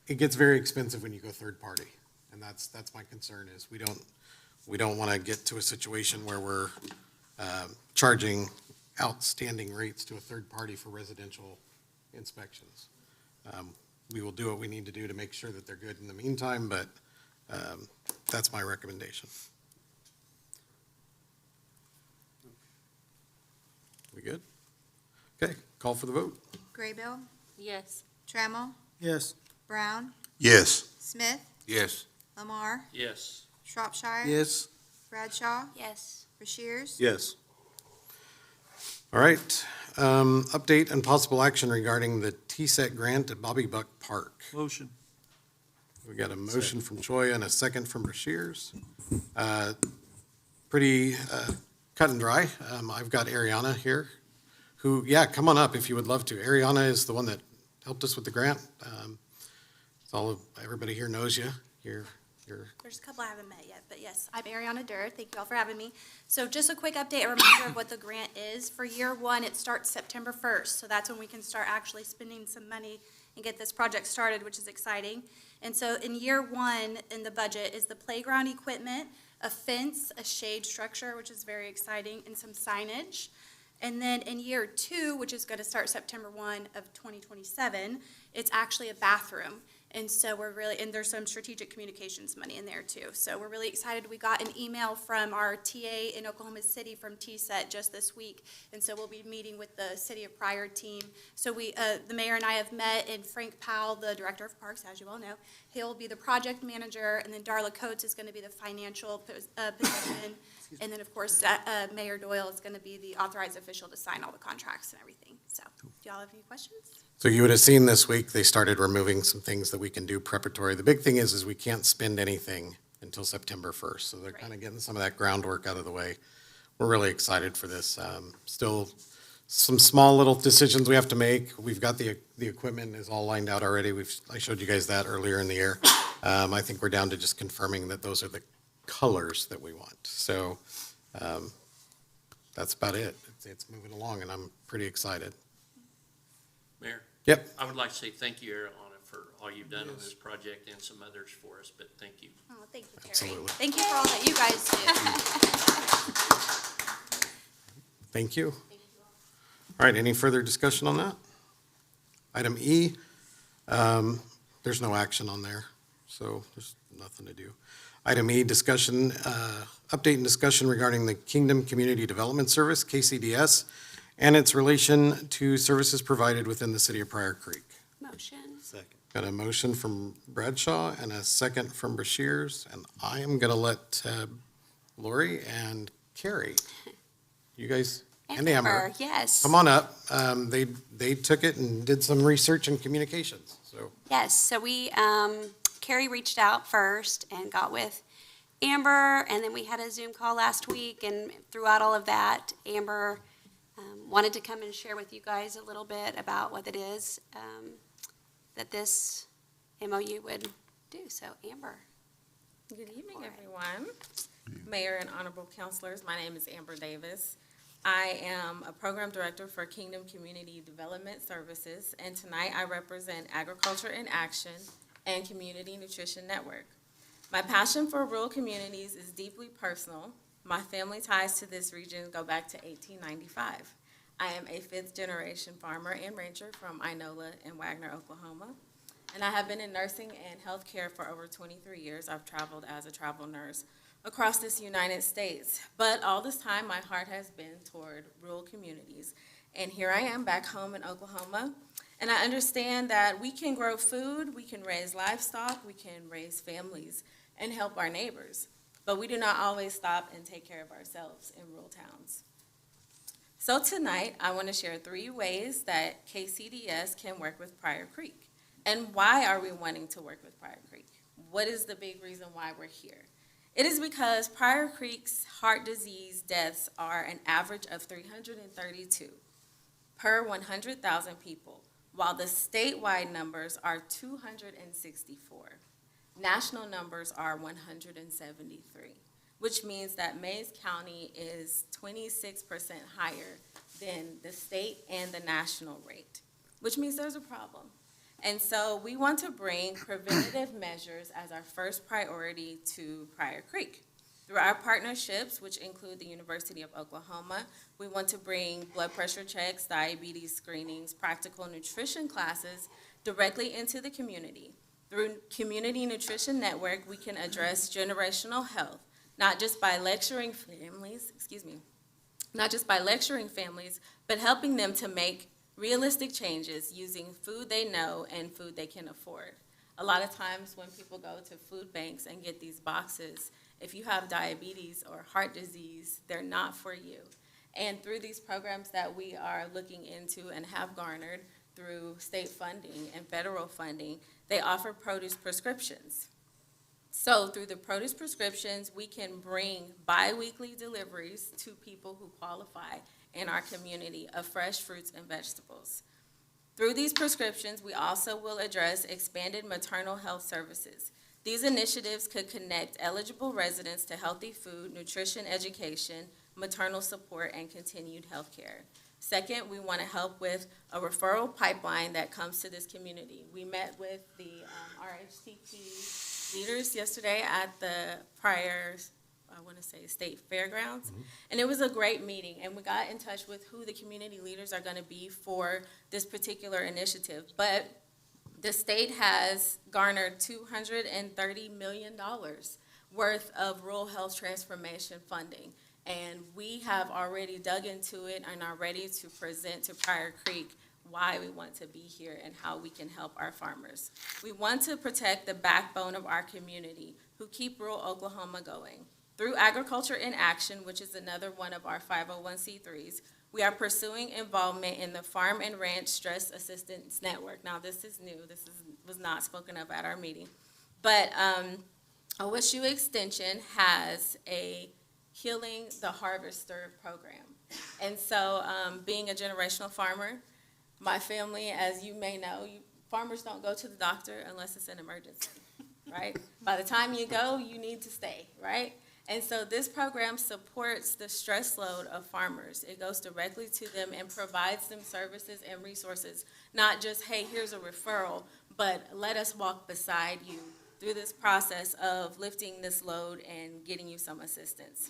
it gets very expensive when you go third party, and that's my concern, is we don't want to get to a situation where we're charging outstanding rates to a third party for residential inspections. We will do what we need to do to make sure that they're good in the meantime, but that's my recommendation. We good? Okay, call for the vote.
Graybill,
Yes.
Trammell,
Yes.
Brown,
Yes.
Smith,
Yes.
Lamar,
Yes.
Shropshire.
Yes.
Bradshaw,
Yes.
Rushiers.
Yes.
All right, update and possible action regarding the TSET grant at Bobby Buck Park.
Motion.
We got a motion from Choi and a second from Rushiers. Pretty cut and dry. I've got Ariana here, who, yeah, come on up if you would love to. Ariana is the one that helped us with the grant. Everybody here knows you. You're
There's a couple I haven't met yet, but yes, I'm Ariana Durr. Thank you all for having me. So just a quick update, a reminder of what the grant is. For year one, it starts September 1st, so that's when we can start actually spending some money and get this project started, which is exciting. And so in year one, in the budget, is the playground equipment, a fence, a shade structure, which is very exciting, and some signage. And then in year two, which is going to start September 1 of 2027, it's actually a bathroom. And so and there's some strategic communications money in there too. So we're really excited. We got an email from our TA in Oklahoma City from TSET just this week. And so we'll be meeting with the City of Pryor team. So the mayor and I have met, and Frank Powell, the director of parks, as you all know, he'll be the project manager, and then Darla Coates is going to be the financial position. And then, of course, Mayor Doyle is going to be the authorized official to sign all the contracts and everything. So do y'all have any questions?
So you would have seen this week, they started removing some things that we can do preparatory. The big thing is we can't spend anything until September 1st. So they're kind of getting some of that groundwork out of the way. we're really excited for this. Still some small little decisions we have to make. We've got the equipment is all lined out already. I showed you guys that earlier in the year. I think we're down to just confirming that those are the colors that we want. So, that's about it. It's moving along and I'm pretty excited.
Mayor?
Yep.
I would like to say thank you, Ariana, for all you've done on this project and some others for us, but thank you.
Oh, thank you, Terry.
Absolutely.
Thank you for all that you guys do.
Thank you. All right, any further discussion on that? Item E, there's no action on there, so there's nothing to do. Item E, discussion, update and discussion regarding the Kingdom Community Development Service, KCDS, and its relation to services provided within the city of Pryor Creek.
Motion.
Second.
Got a motion from Bradshaw and a second from Brashears, and I am going to let Lori and Carrie, you guys, and Amber,
Yes.
come on up. They took it and did some research and communications, so.
Yes, so Carrie reached out first and got with Amber, and then we had a Zoom call last week, and throughout all of that, Amber wanted to come and share with you guys a little bit about what it is that this MOU would do. So Amber.
Good evening, everyone. Mayor and honorable counselors, my name is Amber Davis. I am a program director for Kingdom Community Development Services, and tonight I represent Agriculture in Action and Community Nutrition Network. My passion for rural communities is deeply personal. My family ties to this region go back to 1895. I am a fifth-generation farmer and rancher from Inola in Wagner, Oklahoma, and I have been in nursing and healthcare for over 23 years. I've traveled as a travel nurse across this United States, but all this time my heart has been toward rural communities. And here I am back home in Oklahoma, and I understand that we can grow food, we can raise livestock, we can raise families and help our neighbors, but we do not always stop and take care of ourselves in rural towns. So tonight, I want to share 3 ways that KCDS can work with Pryor Creek. And why are we wanting to work with Pryor Creek? What is the big reason why we're here? It is because Pryor Creek's heart disease deaths are an average of 332 per 100,000 people, while the statewide numbers are 264. National numbers are 173. Which means that Mays County is 26% higher than the state and the national rate, which means there's a problem. And so we want to bring preventative measures as our first priority to Pryor Creek. Through our partnerships, which include the University of Oklahoma, we want to bring blood pressure checks, diabetes screenings, practical nutrition classes directly into the community. Through Community Nutrition Network, we can address generational health, not just by lecturing families, but helping them to make realistic changes using food they know and food they can afford. A lot of times when people go to food banks and get these boxes, if you have diabetes or heart disease, they're not for you. And through these programs that we are looking into and have garnered through state funding and federal funding, they offer produce prescriptions. So through the produce prescriptions, we can bring bi-weekly deliveries to people who qualify in our community of fresh fruits and vegetables. Through these prescriptions, we also will address expanded maternal health services. These initiatives could connect eligible residents to healthy food, nutrition education, maternal support, and continued health care. Second, we want to help with a referral pipeline that comes to this community. We met with the RHTP leaders yesterday at the Pryor, State Fairgrounds, and it was a great meeting, and we got in touch with who the community leaders are going to be for this particular initiative. But the state has garnered $230 million worth of rural health transformation funding, and we have already dug into it and are ready to present to Pryor Creek why we want to be here and how we can help our farmers. We want to protect the backbone of our community who keep rural Oklahoma going. Through Agriculture in Action, which is another one of our 501c3s, we are pursuing involvement in the Farm and Ranch Stress Assistance Network. Now, this is new. Was not spoken of at our meeting. But OSU Extension has a Healing the Harvester program. And so, being a generational farmer, my family, as you may know, farmers don't go to the doctor unless it's an emergency, right? By the time you go, you need to stay, right? And so this program supports the stress load of farmers. It goes directly to them and provides them services and resources, not just, hey, here's a referral, but let us walk beside you through this process of lifting this load and getting you some assistance.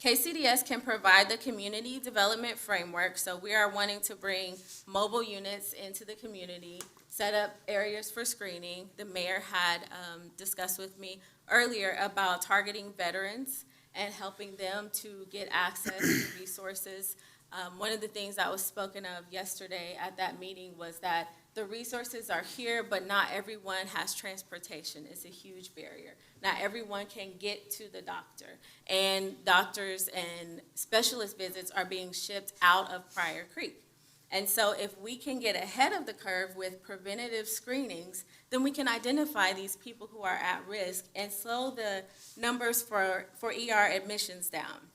KCDS can provide the community development framework, so we are wanting to bring mobile units into the community, set up areas for screening. The mayor had discussed with me earlier about targeting veterans and helping them to get access to resources. One of the things that was spoken of yesterday at that meeting was that the resources are here, but not everyone has transportation. It's a huge barrier. Not everyone can get to the doctor. And doctors and specialist visits are being shipped out of Pryor Creek. And so if we can get ahead of the curve with preventative screenings, then we can identify these people who are at risk and slow the numbers for ER admissions down.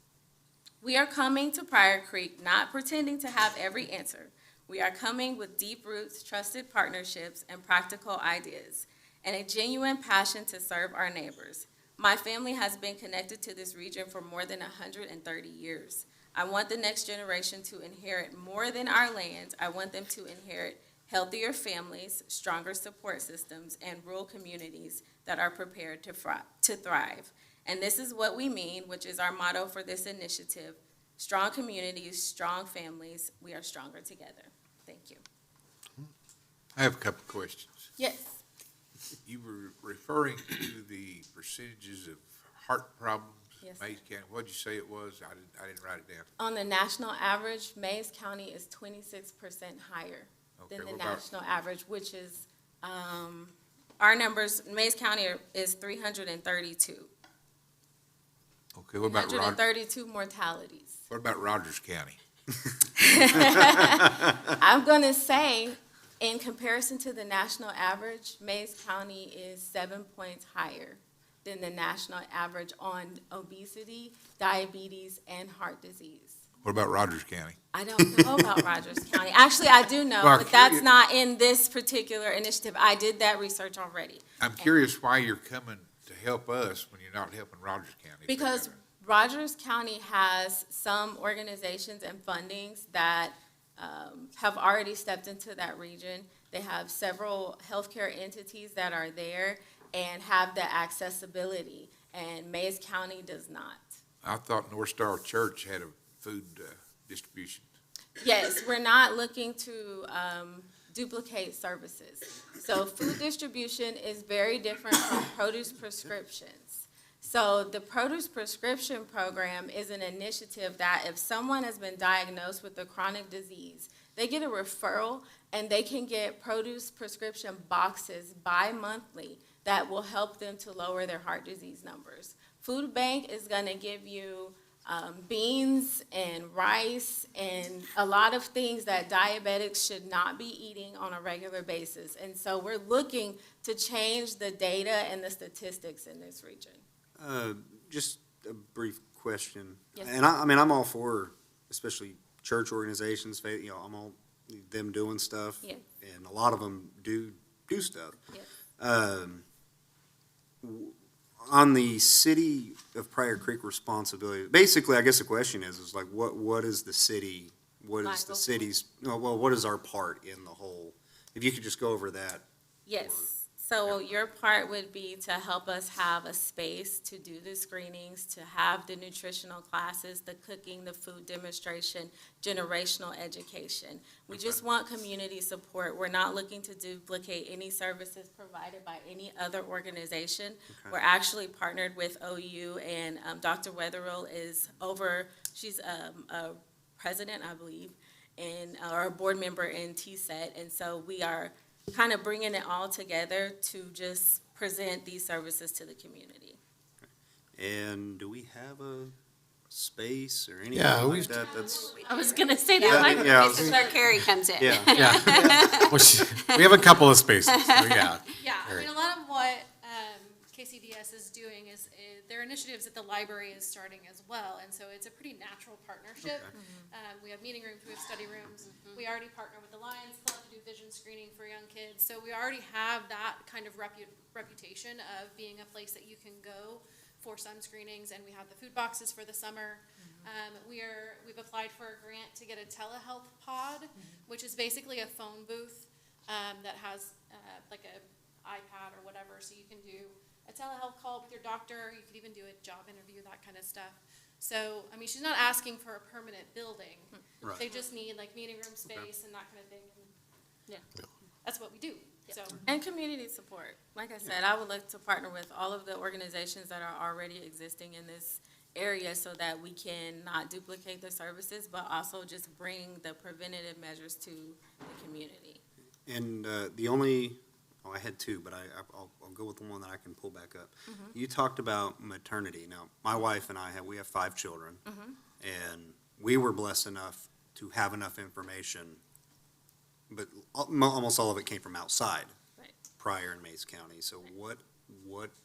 We are coming to Pryor Creek not pretending to have every answer. We are coming with deep roots, trusted partnerships, and practical ideas, and a genuine passion to serve our neighbors. My family has been connected to this region for more than 130 years. I want the next generation to inherit more than our land. I want them to inherit healthier families, stronger support systems, and rural communities that are prepared to thrive. And this is what we mean, which is our motto for this initiative: strong communities, strong families, we are stronger together. Thank you.
I have a couple of questions.
Yes.
You were referring to the percentages of heart problems in
Yes.
Mays County. What'd you say it was? I didn't write it down.
On the national average, Mays County is 26% higher
Okay,
than the
what about-
national average, which is, our numbers, Mays County is 332.
Okay, what about
332 mortalities.
What about Rogers County?
I'm going to say, in comparison to the national average, Mays County is 7 points higher than the national average on obesity, diabetes, and heart disease.
What about Rogers County?
I don't know about Rogers County. Actually, I do know,
Well,
but that's not in this particular initiative. I did that research already.
I'm curious why you're coming to help us when you're not helping Rogers County. for
Because
that.
Rogers County has some organizations and fundings that have already stepped into that region. They have several healthcare entities that are there and have the accessibility, and Mays County does not.
I thought North Star Church had a food distribution.
Yes, we're not looking to duplicate services. So food distribution is very different from produce prescriptions. So the produce prescription program is an initiative that if someone has been diagnosed with a chronic disease, they get a referral and they can get produce prescription boxes bi-monthly that will help them to lower their heart disease numbers. Food Bank is going to give you beans and rice and a lot of things that diabetics should not be eating on a regular basis. And so we're looking to change the data and the statistics in this region.
Just a brief question.
Yes.
And I mean, I'm all for, especially church organizations, I'm all, them doing stuff.
Yeah.
And a lot of them do stuff.
Yeah.
On the city of Pryor Creek responsibility, basically, I guess the question is like, what is the city, what is the
Michael?
city's, what is our part in the whole? If you could just go over that.
Yes, so your part would be to help us have a space to do the screenings, to have the nutritional classes, the cooking, the food demonstration, generational education. We just want community support. We're not looking to duplicate any services provided by any other organization.
Okay.
We're actually partnered with OU, and Dr. Wetherill is she's a president, I believe, or a board member in TSET, and so we are kind of bringing it all together to just present these services to the community.
And do we have a space or anything
Yeah,
like that? That's,
I was gonna say
Yeah,
that.
yeah.
This is where Carrie comes in.
yeah.
Yeah. Well, we have a couple of spaces, so yeah.
Yeah, I mean, a lot of what KCDS is doing is
they're initiatives that the library is starting as well, and so it's a pretty natural partnership. We have meeting rooms, we have study rooms. We already partner with the Lions Club to do vision screening for young kids, so we already have that kind of reputation of being a place that you can go for some screenings, and we have the food boxes for the summer. We've applied for a grant to get a telehealth pod, which is basically a phone booth that has like a iPad or whatever, so you can do a telehealth call with your doctor. You could even do a job interview, that kind of stuff. So, I mean, she's not asking for a permanent building.
Right.
They just need like meeting room space and that kind of thing. And that's what we do. So.
And community support. Like I said, I would like to partner with all of the organizations that are already existing in this area so that we can not duplicate the services, but also just bring the preventative measures to the community.
And I had two, but I'll go with the one that I can pull back up. You talked about maternity. Now, my wife and we have 5 children, and we were blessed enough to have enough information, but almost all of it came from outside,
Right.
Pryor and Mays County. So what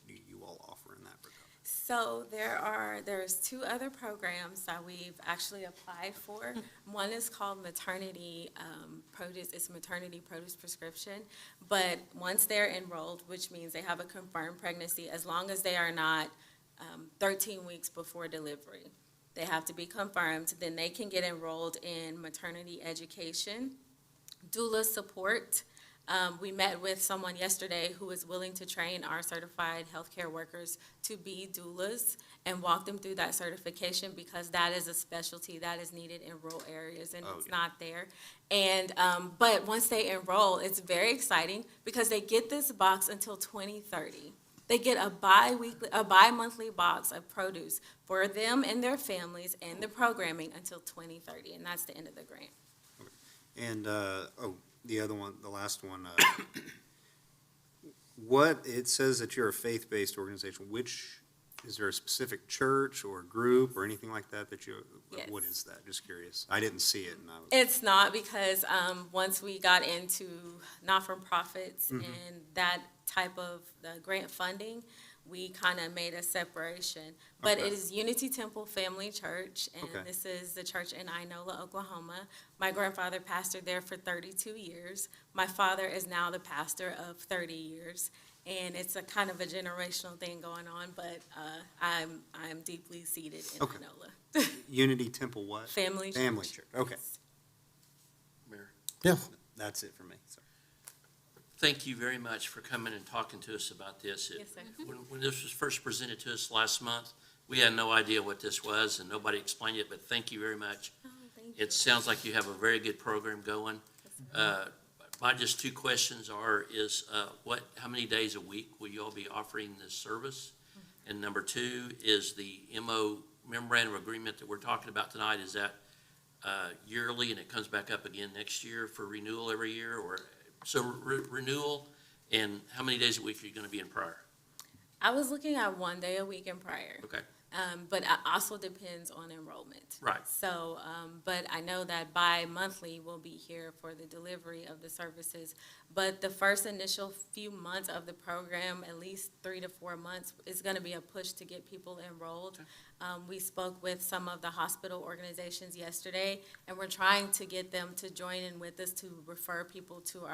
do you all offer in that regard?
So there's 2 other programs that we've actually applied for. One is called maternity produce. It's maternity produce prescription. But once they're enrolled, which means they have a confirmed pregnancy, as long as they are not 13 weeks before delivery, they have to be confirmed. Then they can get enrolled in maternity education, doula support. We met with someone yesterday who is willing to train our certified healthcare workers to be doulas and walk them through that certification, because that is a specialty that is needed in rural areas and it's not there. And, but once they enroll, it's very exciting because they get this box until 2030. They get a bi-monthly box of produce for them and their families and the programming until 2030, and that's the end of the grant.
And, the other one, the last one, it says that you're a faith-based organization. Is there a specific church or group or anything like that
Yes.
What is that? Just curious. I didn't see it.
It's not, because once we got into not-for-profits and that type of the grant funding, we kind of made a separation. But
Okay.
it is Unity Temple Family Church, and
Okay.
this is the church in Inola, Oklahoma. My grandfather pastored there for 32 years. My father is now the pastor of 30 years. And it's a kind of a generational thing going on, but I'm deeply seated in
Okay.
Inola.
Unity Temple what?
Family Church.
Family Church, okay.
Mayor,
Yeah.
That's it for me. Sorry.
thank you very much for coming and talking to us about this.
Yes, sir.
When this was first presented to us last month, we had no idea what this was, and nobody explained it, but thank you very much.
Oh, thank you.
It sounds like you have a very good program going. My just 2 questions how many days a week will you all be offering this service? And number 2 is the memorandum of agreement that we're talking about tonight, is that yearly and it comes back up again next year for renewal every year? So renewal, and how many days a week are you going to be in Pryor?
I was looking at 1 day a week in Pryor.
Okay.
But it also depends on enrollment.
Right.
So, but I know that bi-monthly we'll be here for the delivery of the services. But the first initial few months of the program, at least 3 to 4 months, is going to be a push to get people enrolled.
Okay.
We spoke with some of the hospital organizations yesterday, and we're trying to get them to join in with us to refer people to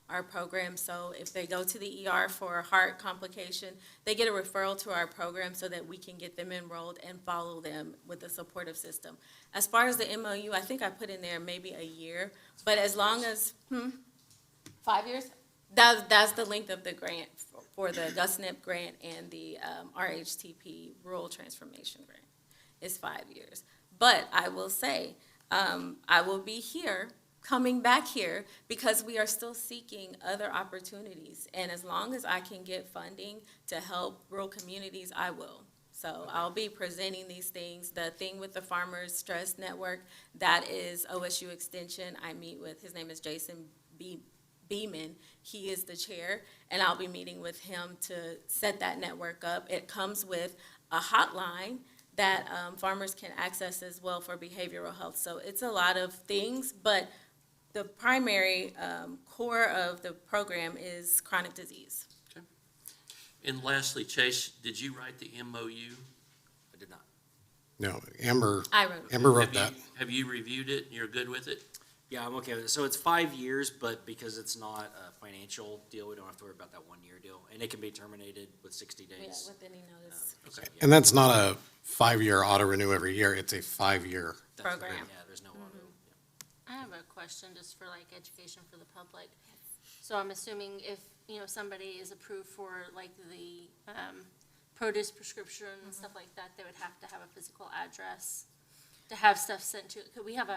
our program. So if they go to the ER for a heart complication, they get a referral to our program so that we can get them enrolled and follow them with a supportive system. As far as the MOU, I think I put in there maybe a year, but as long as, 5 years? That's the length of the grant for the GusNIP grant and the RHTP Rural Transformation Grant. It's 5 years. But I will say, I will be here, coming back here, because we are still seeking other opportunities. And as long as I can get funding to help rural communities, I will. So I'll be presenting these things. The thing with the Farmers Trust Network, that is OSU Extension. I meet with, his name is Jason Beeman. He is the chair, and I'll be meeting with him to set that network up. It comes with a hotline that farmers can access as well for behavioral health. So it's a lot of things, but the primary core of the program is chronic disease.
And lastly, Chase, did you write the MOU?
I did not.
No, Amber
I wrote it.
wrote that.
Have you reviewed it and you're good with it?
Yeah, I'm okay with it. So it's 5 years, but because it's not a financial deal, we don't have to worry about that 1 year deal. And it can be terminated with 60
Yeah,
days.
with any notice.
So, yeah,
And that's not a 5-year auto renew every year, it's a 5-year.
that's
program.
great. Yeah, there's no auto.
I have a question just for like education for the public. So I'm assuming if, somebody is approved for like the, produce prescription and stuff like that, they would have to have a physical address to have stuff sent to, could we have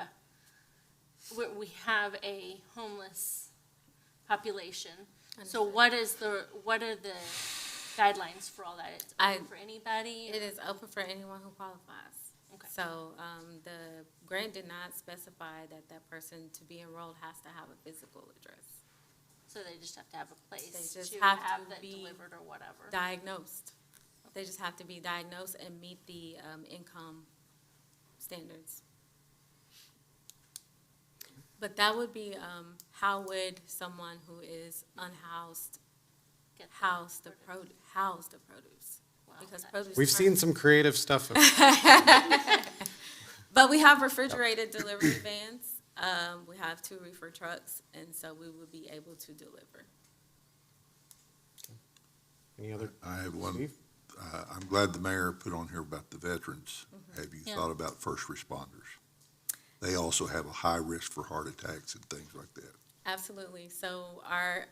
we have a homeless population. So what are the guidelines for all that? It's open for anybody?
It is open for anyone who qualifies.
Okay.
So, the grant did not specify that person to be enrolled has to have a physical address.
So they just have to have a place
They just
to
have
have
to
that
be
delivered or whatever.
Diagnosed. They just have to be diagnosed and meet the, income standards. But that would be, how would someone who is unhoused
Get the
house the
produce.
house the produce?
Well,
Because
that-
produce.
We've
turns-
seen some creative stuff.
But we have refrigerated delivery vans. We have 2 reefer trucks, and so we will be able to deliver.
Any other?
I have one.
Steve?
I'm glad the mayor put on here about the veterans. Have you
Yeah.
thought about first responders? They also have a high risk for heart attacks and things like that.
Absolutely. So our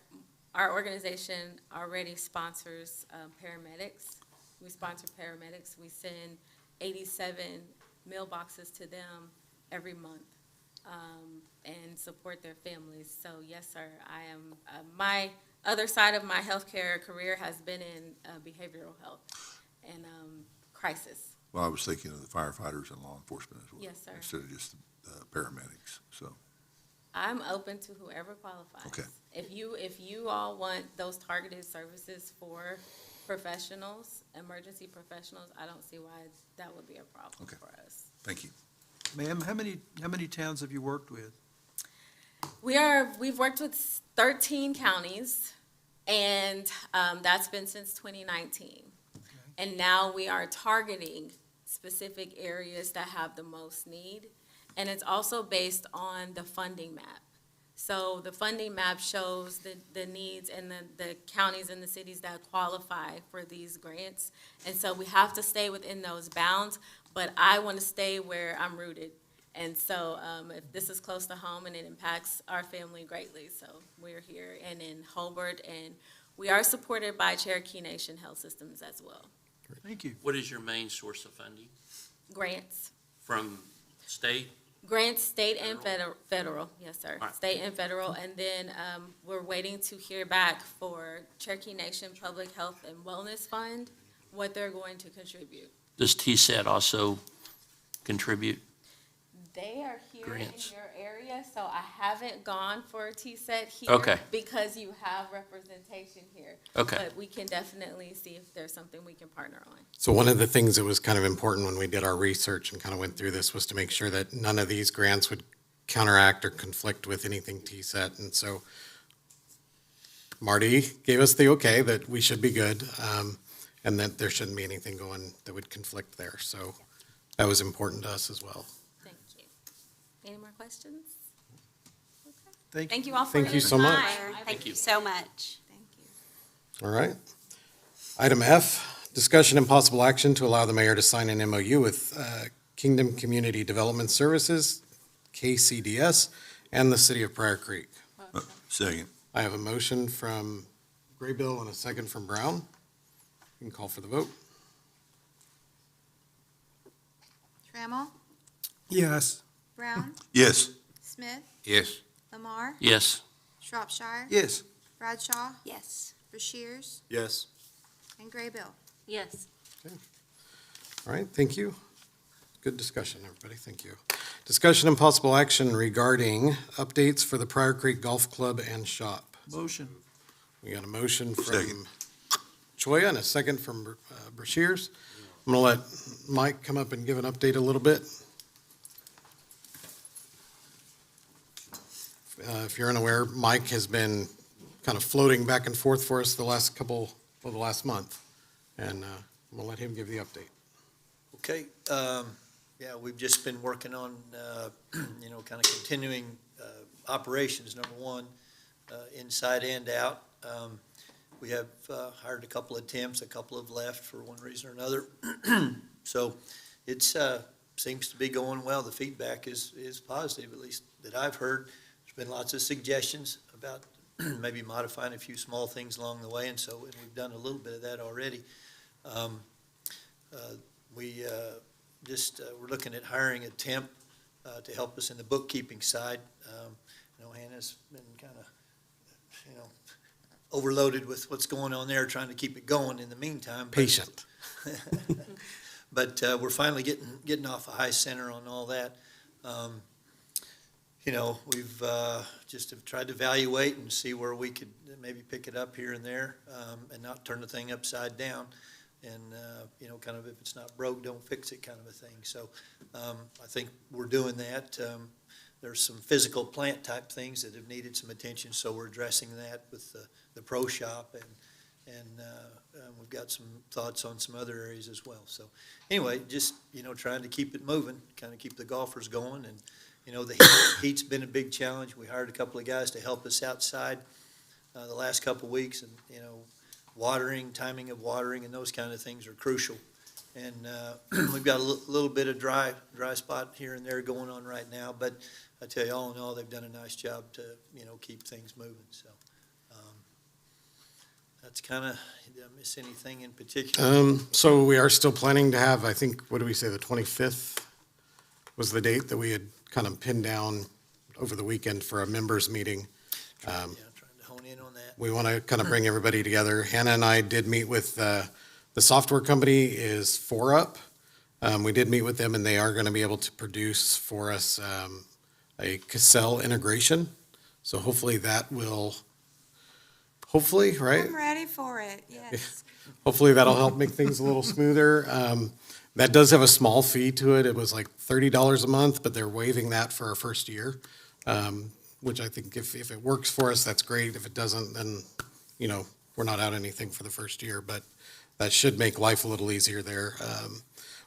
organization already sponsors paramedics. We sponsor paramedics. We send 87 mailboxes to them every month and support their families. So yes, sir, I am, my other side of my healthcare career has been in behavioral health and crisis.
Well, I was thinking of the firefighters and law enforcement as well.
Yes, sir.
Instead of just paramedics, so.
I'm open to whoever qualifies.
Okay.
If you all want those targeted services for professionals, emergency professionals, I don't see why that would be a problem
Okay.
for us.
Thank you.
Ma'am, how many towns have you worked with?
We've worked with 13 counties, and that's been since 2019. And now we are targeting specific areas that have the most need, and it's also based on the funding map. So the funding map shows the needs and the counties and the cities that qualify for these grants. And so we have to stay within those bounds, but I want to stay where I'm rooted. And so if this is close to home and it impacts our family greatly, so we're here and in Hobart, and we are supported by Cherokee Nation Health Systems as well.
Thank you.
What is your main source of funding?
Grants.
From state?
Grants, state and federal, yes, sir.
All right.
State and federal, and then we're waiting to hear back for Cherokee Nation Public Health and Wellness Fund, what they're going to contribute.
Does TSET also contribute?
They are here
Grants.
in your area, so I haven't gone for a TSET here.
Okay.
Because you have representation here.
Okay.
But we can definitely see if there's something we can partner on.
So one of the things that was kind of important when we did our research and kind of went through this was to make sure that none of these grants would counteract or conflict with anything TSET. And so Marty gave us the okay that we should be good, and that there shouldn't be anything going that would conflict there. So that was important to us as well.
Thank you. Any more questions?
Thank you.
Thank you all for your
Thank
time.
you so much.
Thank you so much.
All right. Item F, discussion and possible action to allow the mayor to sign an MOU with Kingdom Community Development Services, KCDS, and the city of Pryor Creek.
Second.
I have a motion from Graybill and a second from Brown. You can call for the vote.
Trammell,
Yes.
Brown,
Yes.
Smith,
Yes.
Lamar,
Yes.
Shropshire,
Yes.
Bradshaw,
Yes.
Rushiers,
Yes.
and Graybill.
Yes.
All right, thank you. Good discussion, everybody, thank you. Discussion and possible action regarding updates for the Pryor Creek Golf Club and Shop.
Motion.
We got a motion
Second.
from Choya and a second from Brashears. I'm gonna let Mike come up and give an update a little bit. If you're unaware, Mike has been kind of floating back and forth for us the last over the last month. And I'm gonna let him give the update.
Okay, yeah, we've just been working on, kind of continuing operations, number one, inside and out. We have hired a couple of temps, a couple have left for one reason or another. So it's, seems to be going well. The feedback is positive, at least that I've heard. There's been lots of suggestions about maybe modifying a few small things along the way, and we've done a little bit of that already. We're looking at hiring a temp to help us in the bookkeeping side. Hannah's been kind of, overloaded with what's going on there, trying to keep it going in the meantime.
Patient.
But we're finally getting off a high center on all that. We've just have tried to evaluate and see where we could maybe pick it up here and there, and not turn the thing upside down. And, kind of if it's not broke, don't fix it kind of a thing. So I think we're doing that. There's some physical plant type things that have needed some attention, so we're addressing that with the pro shop, and we've got some thoughts on some other areas as well. So anyway, just, trying to keep it moving, kind of keep the golfers going. And, the heat's been a big challenge. We hired a couple of guys to help us outside the last couple of weeks, and, watering, timing of watering, and those kind of things are crucial. And we've got a little bit of dry spot here and there going on right now, but I tell you, all in all, they've done a nice job to, keep things moving. So that's kind of, did I miss anything in particular?
So we are still planning to have, I think, what do we say, the 25th was the date that we had kind of pinned down over the weekend for a members meeting.
Trying to hone in on that.
We want to kind of bring everybody together. Hannah and I did meet with, the software company is 4UP. We did meet with them, and they are going to be able to produce for us a Cassell integration. So hopefully that will, right?
I'm ready for it, yes.
Hopefully that'll help make things a little smoother. That does have a small fee to it. It was like $30 a month, but they're waiving that for our first year, which I think if it works for us, that's great. If it doesn't, then, we're not out anything for the first year, but that should make life a little easier there.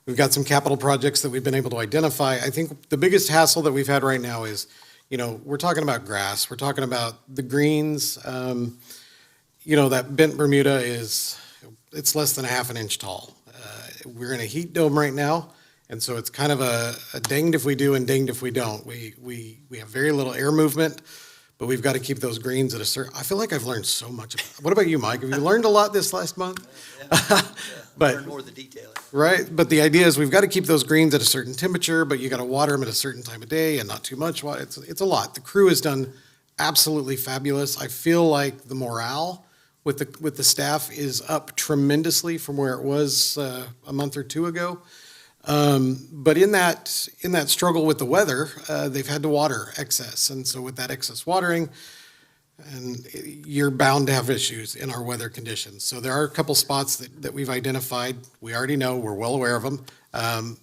We've got some capital projects that we've been able to identify. I think the biggest hassle that we've had right now is, we're talking about grass, we're talking about the greens. That bent Bermuda it's less than a half an inch tall. We're in a heat dome right now, and so it's kind of a dinged if we do and dinged if we don't. We have very little air movement, but we've got to keep those greens at a certain, I feel like I've learned so much. What about you, Mike? Have you learned a lot this last month? But
Learn more of the detail.
right, but the idea is we've got to keep those greens at a certain temperature, but you got to water them at a certain time of day and not too much water. It's a lot. The crew has done absolutely fabulous. I feel like the morale with the staff is up tremendously from where it was a month or two ago. But in that struggle with the weather, they've had to water excess, and so with that excess watering, and you're bound to have issues in our weather conditions. So there are a couple spots that we've identified. We already know, we're well aware of them.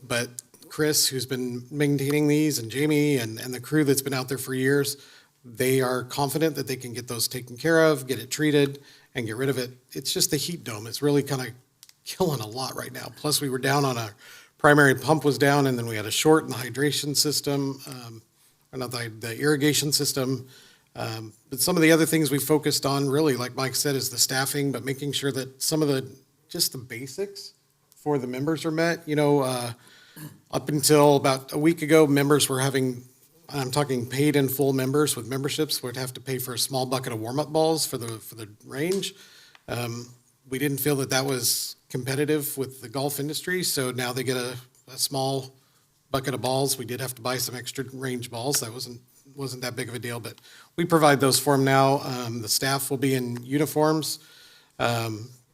But Chris, who's been maintaining these, and Jamie and the crew that's been out there for years, they are confident that they can get those taken care of, get it treated, and get rid of it. It's just the heat dome. It's really kind of killing a lot right now. Plus, we were down on our primary pump was down, and then we had a short in the hydration system, or not the irrigation system. But some of the other things we focused on, really, like Mike said, is the staffing, but making sure that some of just the basics for the members are met. Up until about a week ago, members were having, I'm talking paid in full members with memberships, would have to pay for a small bucket of warm-up balls for the range. We didn't feel that was competitive with the golf industry, so now they get a small bucket of balls. We did have to buy some extra range balls. That wasn't that big of a deal, but we provide those for them now. The staff will be in uniforms,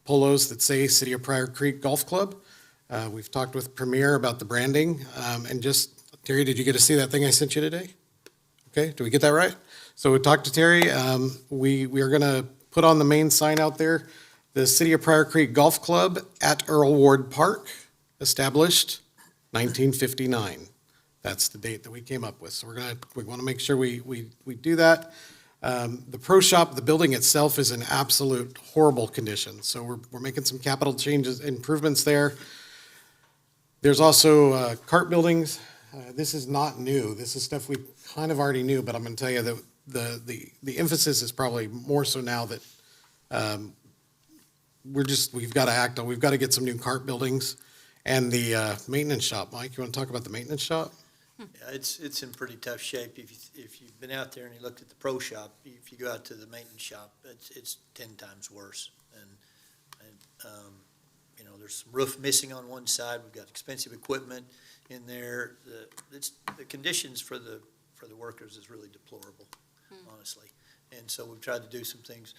polos that say City of Pryor Creek Golf Club. We've talked with Premier about the branding, and Terry, did you get to see that thing I sent you today? Okay, did we get that right? So we talked to Terry. We are going to put on the main sign out there, the City of Pryor Creek Golf Club at Earl Ward Park, established 1959. That's the date that we came up with. So we want to make sure we do that. The pro shop, the building itself is in absolute horrible condition, so we're making some capital changes, improvements there. There's also cart buildings. This is not new. This is stuff we kind of already knew, but I'm gonna tell you that the emphasis is probably more so now that we've got to act on, we've got to get some new cart buildings. And the maintenance shop, Mike, you want to talk about the maintenance shop?
Yeah, it's in pretty tough shape. If you've been out there and you looked at the pro shop, if you go out to the maintenance shop, it's 10 times worse. And you know, there's some roof missing on one side. We've got expensive equipment in there. The conditions for the workers is really deplorable, honestly. And so we've tried to do some things.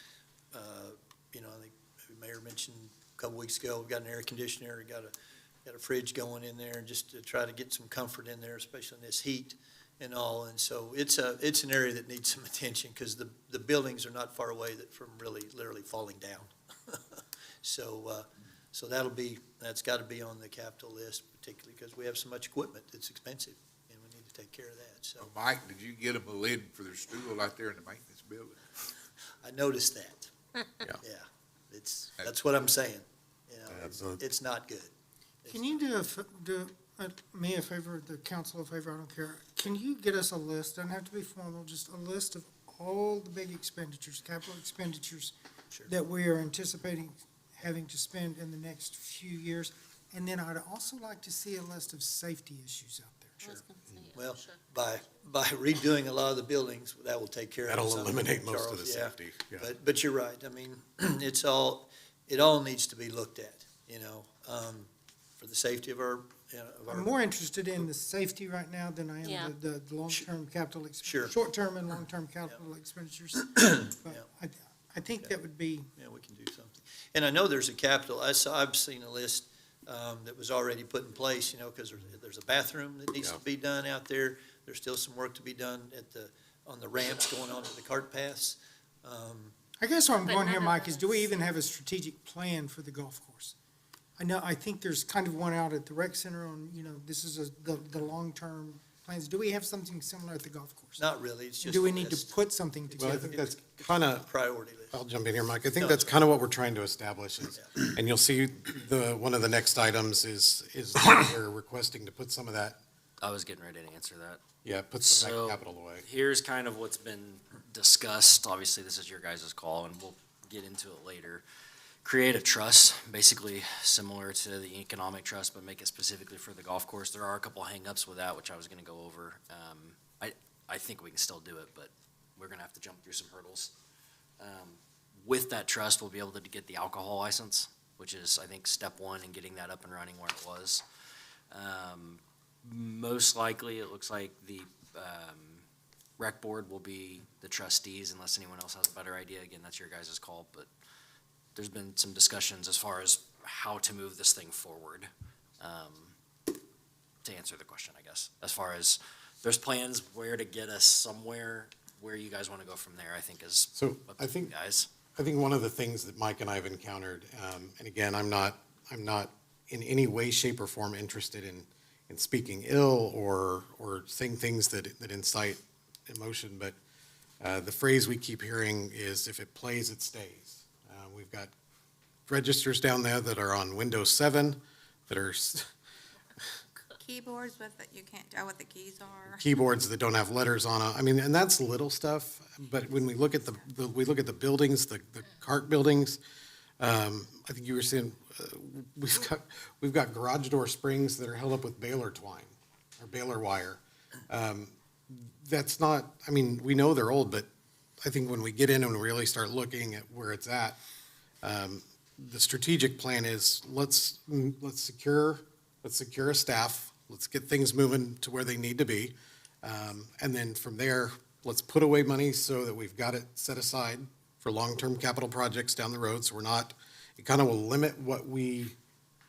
You know, I think the mayor mentioned a couple weeks ago, we've got an air conditioner, we got a fridge going in there, and just to try to get some comfort in there, especially in this heat and all. And so it's an area that needs some attention, because the buildings are not far away from really literally falling down. So that's got to be on the capital list, particularly because we have so much equipment that's expensive, and we need to take care of that. So
Mike, did you get them a lid for their stool out there in the maintenance building?
I noticed that. Yeah, that's what I'm saying. You know, it's not good.
Can you do me a favor, the council a favor, I don't care. Can you get us a list, doesn't have to be formal, just a list of all the big expenditures, capital expenditures
Sure.
that we are anticipating having to spend in the next few years? And then I'd also like to see a list of safety issues out there.
I was gonna say, yeah,
Well,
sure.
by redoing a lot of the buildings, that will take care of
That'll
some of it,
eliminate most of
Charles,
the
yeah.
safety, yeah.
But you're right. I mean, it all needs to be looked at, you know, for the safety of our,
I'm more interested in the safety right now than I
Yeah.
am the long-term capital,
Sure.
short-term and long-term capital expenditures. But I think that would be,
Yeah, we can do something. And I know there's a capital, I've seen a list that was already put in place, you know, because there's a bathroom that needs to be done out there. There's still some work to be done on the ramps going onto the cart paths.
I guess where I'm
But
going here,
none of
Mike, is do we
those-
even have a strategic plan for the golf course? I think there's kind of one out at the rec center on, you know, this is the long-term plans. Do we have something similar at the golf course?
Not really, it's just
Do we
a
need to
list.
put something
Well, I
together?
think that's kind of,
Priority list.
I'll jump in here, Mike. I think
No,
that's
it's
kind of what we're trying to establish is, and you'll see one of the next items is we're requesting to put some of that,
I was getting ready to answer that.
put some of
So-
that capital away.
Here's kind of what's been discussed. Obviously, this is your guys' call, and we'll get into it later. Create a trust, basically similar to the economic trust, but make it specifically for the golf course. There are a couple hangups with that, which I was gonna go over. I think we can still do it, but we're gonna have to jump through some hurdles. With that trust, we'll be able to get the alcohol license, which is, I think, step one in getting that up and running where it was. Most likely, it looks like the rec board will be the trustees unless anyone else has a better idea. Again, that's your guys' call, but there's been some discussions as far as how to move this thing forward. To answer the question, I guess, as far as there's plans where to get us somewhere, where you guys want to go from there, I think is
So
up
I
to you
think,
guys.
I think one of the things that Mike and I have encountered, and again, I'm not in any way, shape, or form interested in speaking ill or saying things that incite emotion, but the phrase we keep hearing is, if it plays, it stays. We've got registers down there that are on Windows 7, that are
Keyboards with, you can't tell what the keys are.
keyboards that don't have letters on it. I mean, and that's little stuff, but when we look at the buildings, the cart buildings, I think you were saying, we've got garage door springs that are held up with baler twine or baler wire. That's not, I mean, we know they're old, but I think when we get in and really start looking at where it's at, the strategic plan is let's secure a staff, let's get things moving to where they need to be. And then from there, let's put away money so that we've got it set aside for long-term capital projects down the road. So it kind of will limit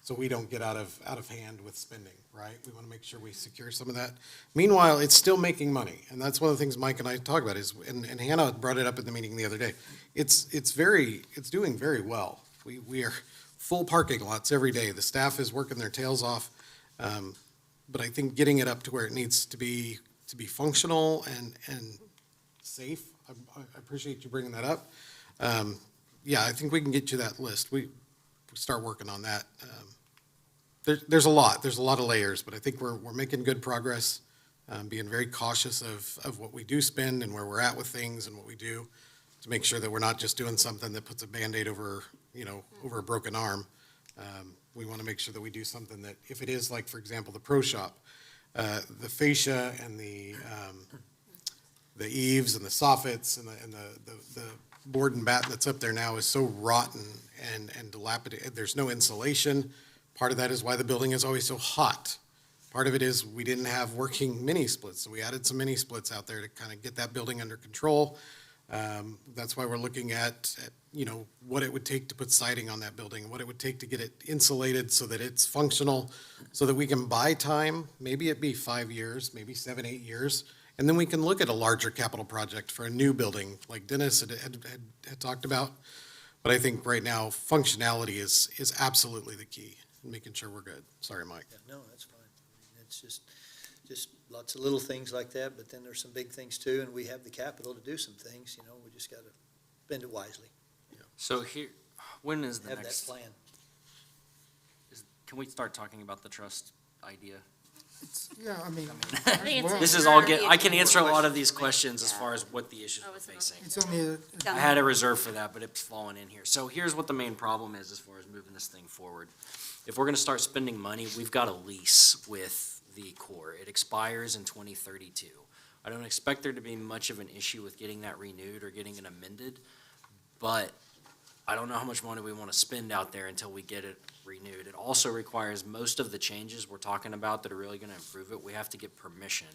so we don't get out of hand with spending, right? We want to make sure we secure some of that. Meanwhile, it's still making money. And that's one of the things Mike and I talk about is, and Hannah brought it up at the meeting the other day. It's doing very well. We are full parking lots every day. The staff is working their tails off. But I think getting it up to where it needs to be functional and safe, I appreciate you bringing that up. Yeah, I think we can get you that list. We start working on that. There's a lot of layers, but I think we're making good progress, being very cautious of what we do spend and where we're at with things and what we do to make sure that we're not just doing something that puts a Band-Aid over, over a broken arm. We want to make sure that we do something that, if it is like, for example, the pro shop, the fascia and the eaves and the soffits and the board and batten that's up there now is so rotten and dilapidated. There's no insulation. Part of that is why the building is always so hot. Part of it is we didn't have working mini splits, so we added some mini splits out there to kind of get that building under control. That's why we're looking at what it would take to put siding on that building, what it would take to get it insulated so that it's functional, so that we can buy time. Maybe it be 5 years, maybe 7, 8 years, and then we can look at a larger capital project for a new building, like Dennis had talked about. But I think right now, functionality is absolutely the key, making sure we're good. Sorry, Mike.
Yeah, no, that's fine. I mean, it's just lots of little things like that, but then there's some big things too, and we have the capital to do some things, we just gotta spend it wisely.
So here, when is the
Have that
next,
plan.
can we start talking about the trust idea?
Yeah, I mean,
This is all I can answer a lot of these questions as far as what the issues we're facing.
it's on the,
I had a reserve for that, but it's fallen in here. So here's what the main problem is as far as moving this thing forward. If we're gonna start spending money, we've got a lease with the Corps. It expires in 2032. I don't expect there to be much of an issue with getting that renewed or getting it amended, but I don't know how much money we want to spend out there until we get it renewed. It also requires most of the changes we're talking about that are really going to improve it, we have to get permission.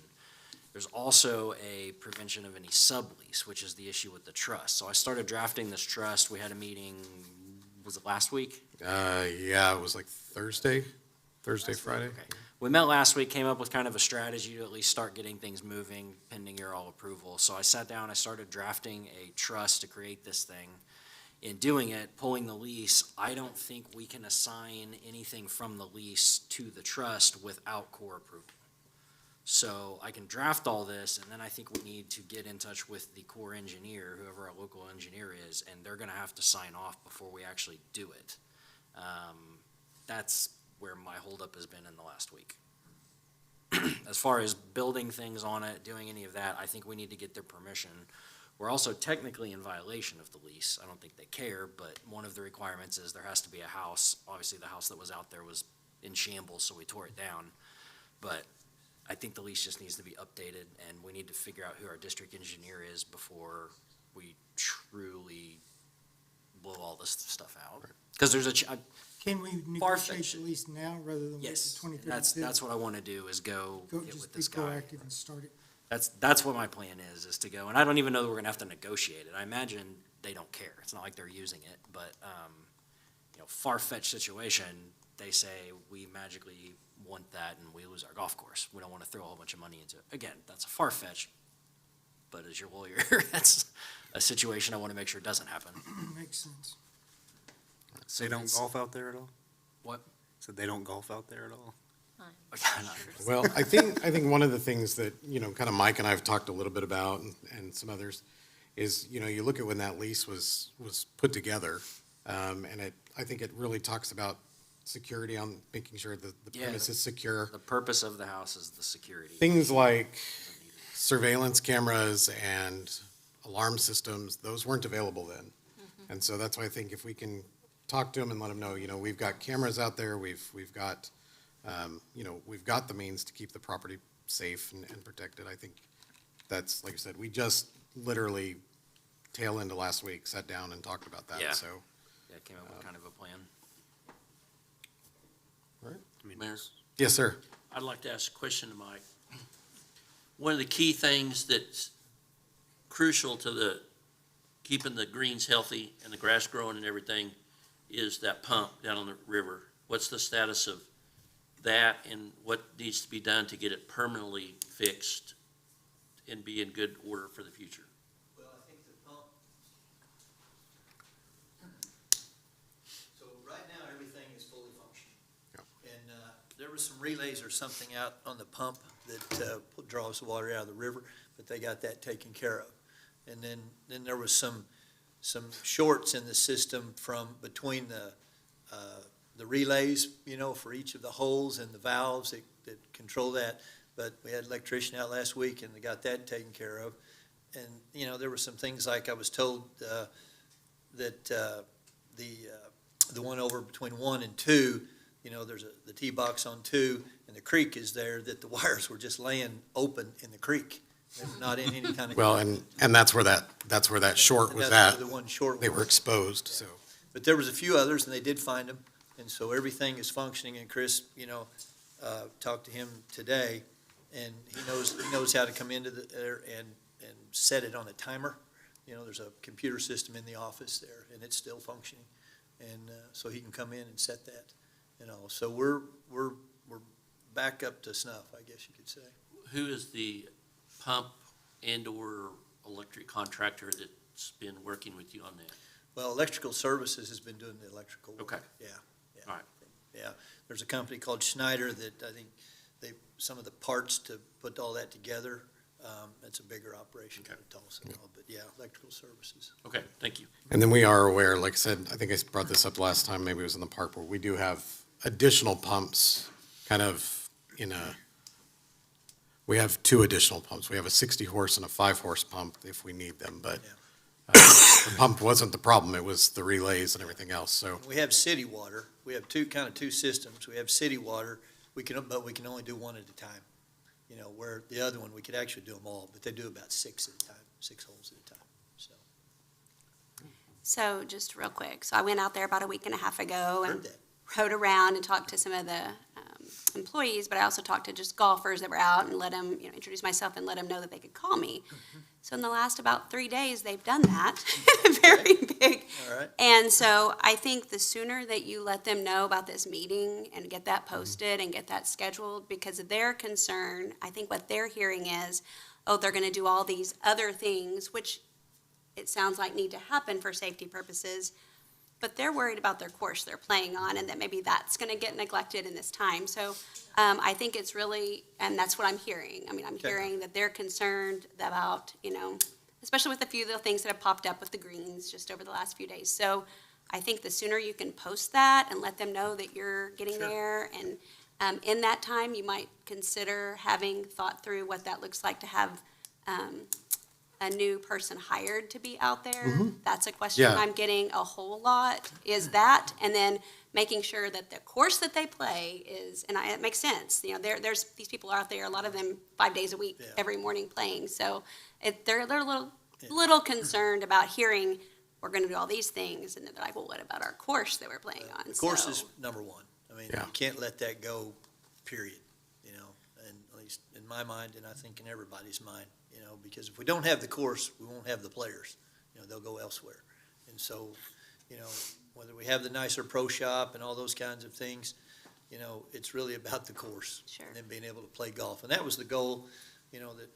There's also a prevention of any sublease, which is the issue with the trust. So I started drafting this trust. We had a meeting, was it last week?
Yeah, it was like Thursday, Friday.
Okay. We met last week, came up with kind of a strategy to at least start getting things moving pending your all approval. So I sat down, I started drafting a trust to create this thing. In doing it, pulling the lease, I don't think we can assign anything from the lease to the trust without Corps approval. So I can draft all this, and then I think we need to get in touch with the Corps engineer, whoever our local engineer is, and they're gonna have to sign off before we actually do it. That's where my holdup has been in the last week. As far as building things on it, doing any of that, I think we need to get their permission. We're also technically in violation of the lease. I don't think they care, but one of the requirements is there has to be a house. Obviously, the house that was out there was in shambles, so we tore it down. But I think the lease just needs to be updated, and we need to figure out who our district engineer is before we truly blow all this stuff out. Because there's
can we negotiate at least now rather than wait
yes,
till 2032?
that's what I want to do is go get
Just
with
be
this guy.
proactive and start it.
That's what my plan is to go, and I don't even know that we're gonna have to negotiate it. I imagine they don't care. It's not like they're using it, but, far-fetched situation, they say we magically want that and we lose our golf course. We don't wanna throw a whole bunch of money into it. Again, that's a far-fetched, but as your lawyer, that's a situation I wanna make sure doesn't happen.
Makes sense.
So
They don't
that's-
golf out there at all?
What?
So they don't golf out there at all?
Well, I think one of the things that, kind of Mike and I have talked a little bit about and some others is, you look at when that lease was put together, and I think it really talks about security on making sure that the premise is secure.
The purpose of the house is the security.
Things like surveillance cameras and alarm systems, those weren't available then. And so that's why I think if we can talk to them and let them know, we've got cameras out there, we've got we've got the means to keep the property safe and protected. I think that's, like I said, we just literally tail into last week, sat down and talked about that,
Yeah.
so.
Yeah, came up with kind of a plan.
Mayor,
Yes, sir.
I'd like to ask a question to Mike. One of the key things that's crucial to keeping the greens healthy and the grass growing and everything is that pump down on the river. What's the status of that and what needs to be done to get it permanently fixed and be in good order for the future?
Well, I think the pump, so right now, everything is fully functioning. And there was some relays or something out on the pump that draws the water out of the river, but they got that taken care of. And then there was some shorts in the system from between the relays, for each of the holes and the valves that control that. But we had an electrician out last week and they got that taken care of. And, there were some things like I was told, that, the one over between 1 and 2, there's the T-box on 2 and the creek is there, that the wires were just laying open in the creek. They were not in any kind of.
Well, and that's where that short was
That's
at.
where the one short
They were
was.
exposed, so.
But there was a few others, and they did find them, and so everything is functioning, and Chris, talked to him today, and he knows how to come into there and set it on a timer. There's a computer system in the office there, and it's still functioning, and so he can come in and set that, So we're back up to snuff, I guess you could say.
Who is the pump and/or electric contractor that's been working with you on that?
Well, Electrical Services has been doing the electrical work.
Okay.
Yeah.
All right.
Yeah, there's a company called Schneider that I think some of the parts to put all that together, it's a bigger operation than Tulsa, but yeah, Electrical Services.
Okay, thank you.
And then we are aware, like I said, I think I brought this up last time, maybe it was in the park board, we do have additional pumps kind of we have 2 additional pumps. We have a 60 horse and a 5 horse pump if we need them, but the pump wasn't the problem, it was the relays and everything else, so.
We have city water, we have two systems, we have city water, but we can only do one at a time. Where the other one, we could actually do them all, but they do about 6 at a time, 6 holes at a time, so.
So just real quick, so I went out there about a week and a half ago and
Heard that.
rode around and talked to some of the employees, but I also talked to just golfers that were out and let them, introduce myself and let them know that they could call me. So in the last about 3 days, they've done that, very big.
All right.
And so I think the sooner that you let them know about this meeting and get that posted and get that scheduled, because of their concern, I think what they're hearing is, oh, they're gonna do all these other things, which it sounds like need to happen for safety purposes, but they're worried about their course they're playing on and that maybe that's gonna get neglected in this time. So I think it's really, and that's what I'm hearing. I mean, I'm hearing that they're concerned about, especially with a few little things that have popped up with the greens just over the last few days. So I think the sooner you can post that and let them know that you're getting there, and in that time, you might consider having thought through what that looks like to have a new person hired to be out there. That's a question
Yeah.
I'm getting a whole lot, is that, and then making sure that the course that they play is, and it makes sense, there's, these people are out there, a lot of them 5 days a week, every morning playing, so they're a little concerned about hearing, we're gonna do all these things, and they're like, well, what about our course that we're playing on?
The course
So-
is number one. I mean,
Yeah.
you can't let that go, period, and at least in my mind, and I think in everybody's mind, because if we don't have the course, we won't have the players. They'll go elsewhere. And so, whether we have the nicer pro shop and all those kinds of things, it's really about the course.
Sure.
And then being able to play golf. And that was the goal, that,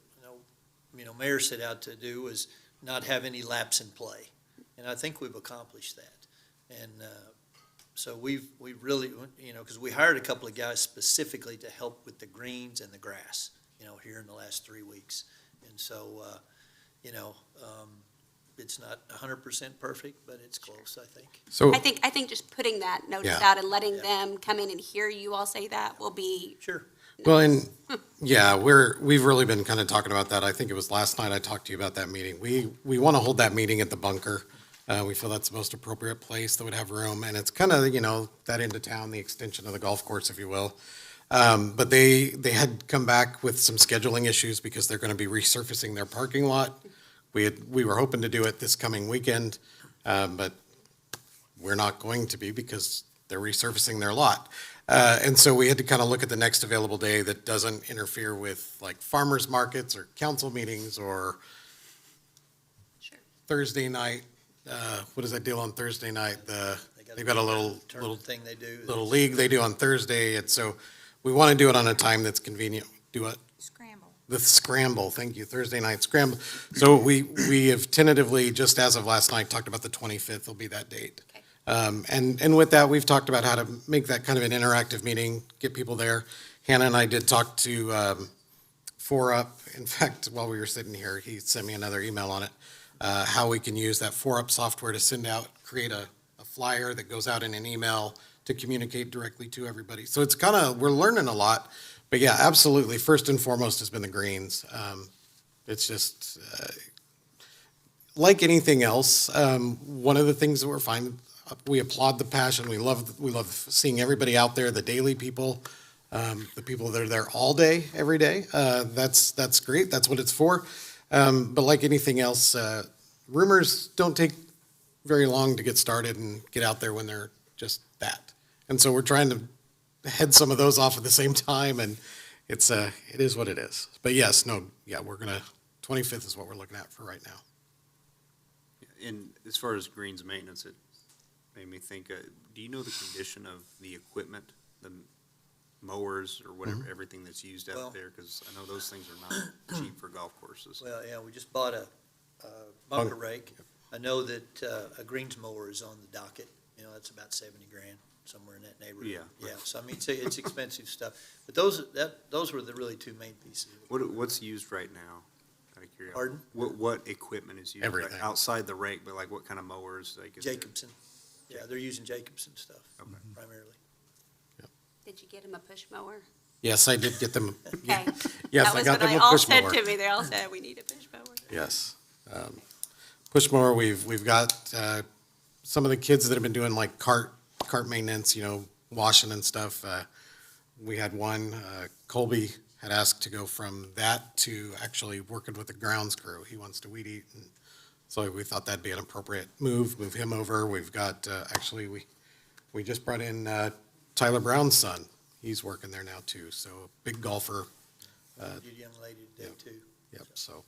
Mayor set out to do, was not have any lapse in play. And I think we've accomplished that. And, so we've really, because we hired a couple of guys specifically to help with the greens and the grass, here in the last 3 weeks. And so, it's not 100% perfect, but it's close, I think.
So,
I think just putting that notice
Yeah.
out and letting them come in and hear you all say that will be.
Sure.
well, and, yeah, we've really been kind of talking about that. I think it was last night I talked to you about that meeting. We want to hold that meeting at the bunker. We feel that's the most appropriate place that would have room, and it's kind of, that into town, the extension of the golf course, if you will. But they had come back with some scheduling issues because they're going to be resurfacing their parking lot. We were hoping to do it this coming weekend, but we're not going to be because they're resurfacing their lot. And so we had to kind of look at the next available day that doesn't interfere with like farmers markets or council meetings or Thursday night. What is that deal on Thursday night? They've got a little
thing they do.
little league they do on Thursday. And so we want to do it on a time that's convenient. Do what?
Scramble.
The scramble, thank you, Thursday night scramble. So we have tentatively, just as of last night, talked about the 25th will be that date.
Okay.
And with that, we've talked about how to make that kind of an interactive meeting, get people there. Hannah and I did talk to 4UP. In fact, while we were sitting here, he sent me another email on it. how we can use that 4UP software to send out, create a flyer that goes out in an email to communicate directly to everybody. So it's kind of, we're learning a lot. But yeah, absolutely, first and foremost has been the greens. It's just, like anything else, one of the things that we're finding, we applaud the passion. We love seeing everybody out there, the daily people, the people that are there all day, every day. That's great. That's what it's for. But like anything else, rumors don't take very long to get started and get out there when they're just that. And so we're trying to head some of those off at the same time, and it is what it is. But yes, no, yeah, 25th is what we're looking at for right now.
And as far as greens maintenance, it made me think, do you know the condition of the equipment, the mowers or whatever, everything that's used
Well-
out there? Because I know those things are not cheap for golf courses.
Well, yeah, we just bought a bunker rake. I know that a greens mower is on the docket. That's about 70 grand, somewhere in that neighborhood.
Yeah.
Yeah, so I mean, it's expensive stuff. But those were the really two main pieces.
What's used right now? Out of curiosity.
Pardon?
What equipment is used?
Everything.
Outside the rake, but like what kind of mowers? Like, is there-
Jacobson. Yeah, they're using Jacobson stuff primarily.
Did you get him a push mower?
Yes, I did get them.
Okay.
Yes,
That
I
was
got
what
them
they
a
all
push
said
mower.
to me. They all said, we need a push mower.
Yes. Push mower, we've got some of the kids that have been doing like cart maintenance, washing and stuff. We had one, Colby had asked to go from that to actually working with the grounds crew. He wants to weed eat, and so we thought that'd be an appropriate move him over. We've got, actually, we just brought in Tyler Brown's son. He's working there now too, so big golfer.
Good young lady today too.
Yep, so,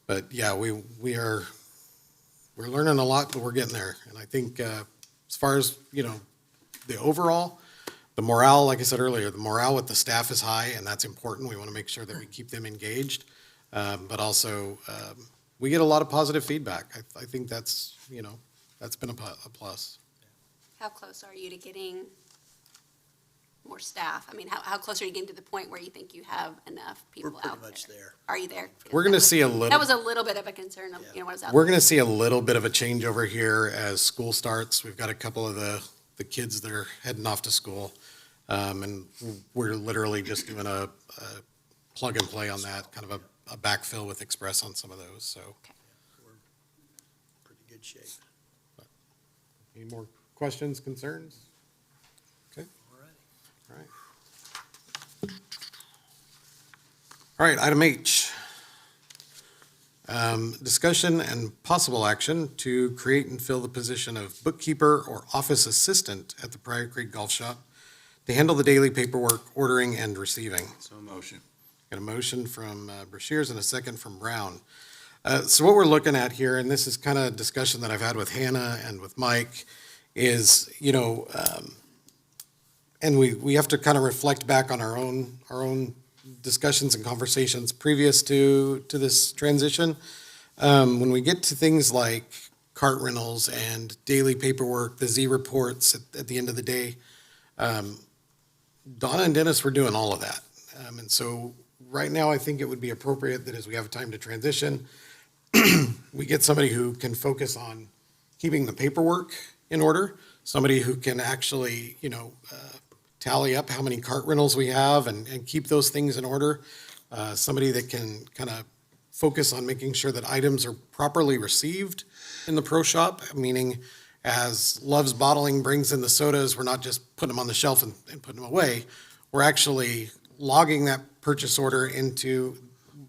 but yeah, we're learning a lot, but we're getting there. And I think, as far as, the overall, the morale, like I said earlier, the morale with the staff is high, and that's important. We want to make sure that we keep them engaged. But also, we get a lot of positive feedback. I think that's, that's been a plus.
How close are you to getting more staff? I mean, how close are you getting to the point where you think you have enough people
We're
out there?
pretty much there.
Are you there?
We're going to see a little.
That was a little bit of a concern of, what was out there.
We're going to see a little bit of a changeover here as school starts. We've got a couple of the kids that are heading off to school. And we're literally just doing a plug and play on that, kind of a backfill with Express on some of those, so.
We're in pretty good shape.
Any more questions, concerns? Okay,
All right.
all right. All right, item H. Discussion and possible action to create and fill the position of bookkeeper or office assistant at the Pryor Creek Golf Shop to handle the daily paperwork, ordering, and receiving.
So motion.
Got a motion from Brashears and a second from Brown. So what we're looking at here, and this is kind of discussion that I've had with Hannah and with Mike, is, and we have to kind of reflect back on our own discussions and conversations previous to this transition. When we get to things like cart rentals and daily paperwork, the Z reports at the end of the day, Donna and Dennis were doing all of that. And so right now, I think it would be appropriate that as we have time to transition, we get somebody who can focus on keeping the paperwork in order, somebody who can actually, tally up how many cart rentals we have and keep those things in order. Somebody that can kind of focus on making sure that items are properly received in the pro shop, meaning as Love's Bottling brings in the sodas, we're not just putting them on the shelf and putting them away. We're actually logging the purchase order into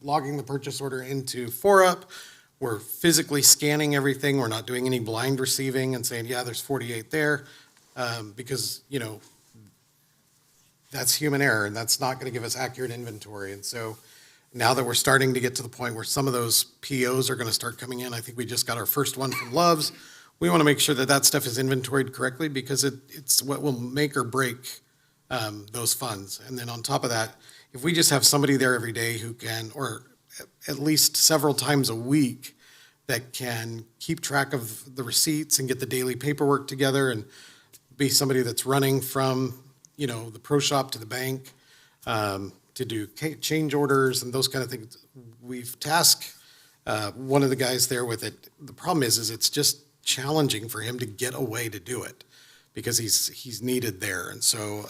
4UP. We're physically scanning everything. We're not doing any blind receiving and saying, yeah, there's 48 there, because, that's human error, and that's not going to give us accurate inventory. And so now that we're starting to get to the point where some of those POs are going to start coming in, I think we just got our first one from Love's. We want to make sure that that stuff is inventoried correctly, because it's what will make or break those funds. And then on top of that, if we just have somebody there every day who can, or at least several times a week, that can keep track of the receipts and get the daily paperwork together and be somebody that's running from, the pro shop to the bank, to do change orders and those kind of things. We've tasked one of the guys there with it, the problem is it's just challenging for him to get away to do it because he's needed there. And so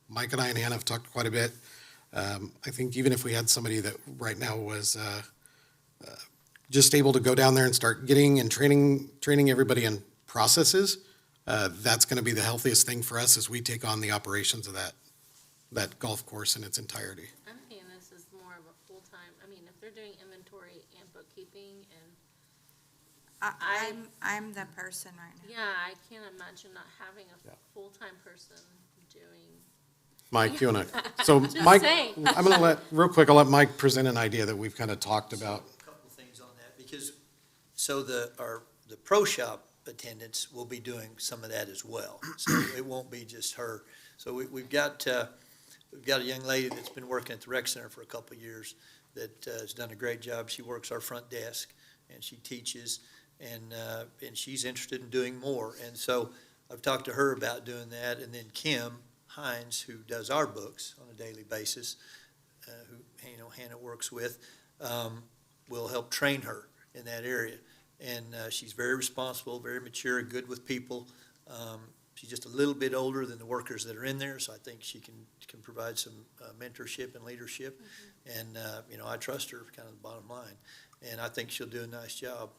Mike and I and Hannah have talked quite a bit. I think even if we had somebody that right now was just able to go down there and start getting and training everybody in processes, that's going to be the healthiest thing for us as we take on the operations of that golf course in its entirety.
I'm thinking this is more of a full-time, I mean, if they're doing inventory and bookkeeping and,
I'm the person right now.
yeah, I can't imagine not having a full-time person doing.
Mike, you want to, so
Just
Mike,
saying.
I'm going to real quick, I'll let Mike present an idea that we've kind of talked about.
A couple of things on that, because, so the pro shop attendants will be doing some of that as well. So it won't be just her. So we've got a young lady that's been working at the rec center for a couple of years that has done a great job. She works our front desk and she teaches, and she's interested in doing more. And so I've talked to her about doing that. And then Kim Hines, who does our books on a daily basis, who Hannah works with, will help train her in that area. And she's very responsible, very mature, good with people. She's just a little bit older than the workers that are in there, so I think she can provide some mentorship and leadership. And, I trust her, kind of the bottom line. And I think she'll do a nice job.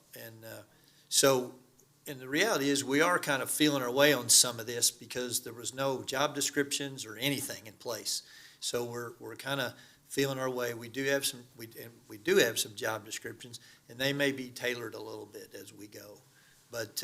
And the reality is, we are kind of feeling our way on some of this because there was no job descriptions or anything in place. So we're kind of feeling our way. We do have some job descriptions, and they may be tailored a little bit as we go. But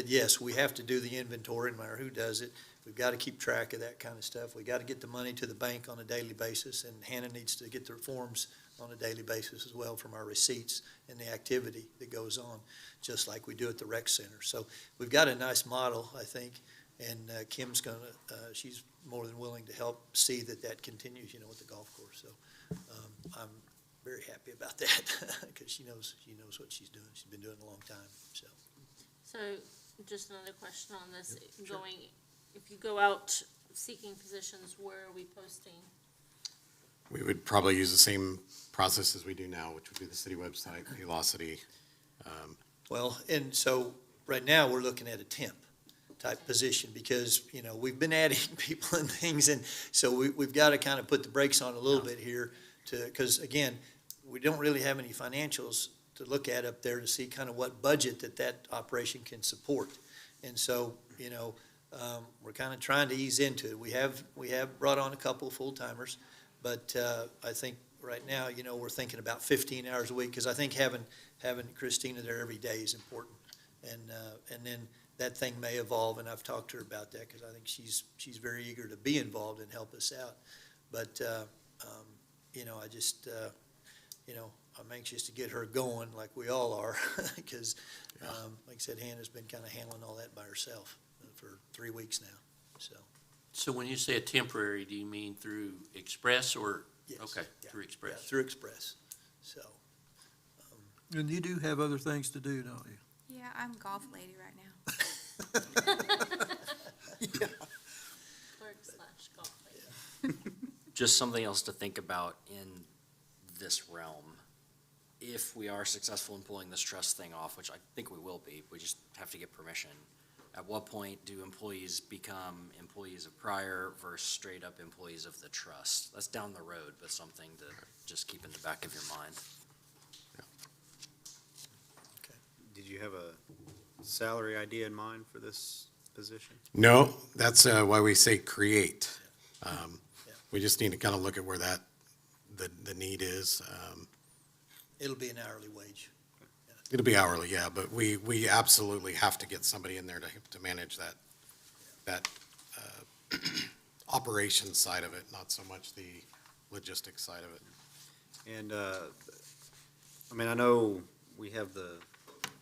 yes, we have to do the inventory, no matter who does it. We've got to keep track of that kind of stuff. We got to get the money to the bank on a daily basis, and Hannah needs to get their forms on a daily basis as well from our receipts and the activity that goes on, just like we do at the rec center. So we've got a nice model, I think, and Kim's she's more than willing to help see that continues, with the golf course. So I'm very happy about that because she knows what she's doing. She's been doing it a long time, so.
So, just another question on this, if you go out seeking positions, where are we posting?
We would probably use the same process as we do now, which would be the city website, Velocity.
Well, and so right now, we're looking at a temp type position because, we've been adding people and things. And so we've got to kind of put the brakes on a little bit here because again, we don't really have any financials to look at up there to see kind of what budget that operation can support. And so, we're kind of trying to ease into it. We have brought on a couple of full-timers, but I think right now, we're thinking about 15 hours a week because I think having Christina there every day is important. And then that thing may evolve, and I've talked to her about that because I think she's very eager to be involved and help us out. But, I just, I'm anxious to get her going like we all are because, like I said, Hannah's been kind of handling all that by herself for 3 weeks now, so.
So when you say a temporary, do you mean through Express or?
Yes.
Okay,
Yeah,
through Express.
yeah, through Express, so.
And you do have other things to do, don't you?
Yeah, I'm golf lady right now.
Clerk/golf lady.
Just something else to think about in this realm. If we are successful in pulling this trust thing off, which I think we will be, we just have to get permission. At what point do employees become employees of Pryor versus straight up employees of the trust? That's down the road, but something to just keep in the back of your mind.
Did you have a salary idea in mind for this position?
No, that's why we say create. We just need to kind of look at where the need is.
It'll be an hourly wage.
It'll be hourly, yeah, but we absolutely have to get somebody in there to manage that operations side of it, not so much the logistics side of it.
And, I know we have the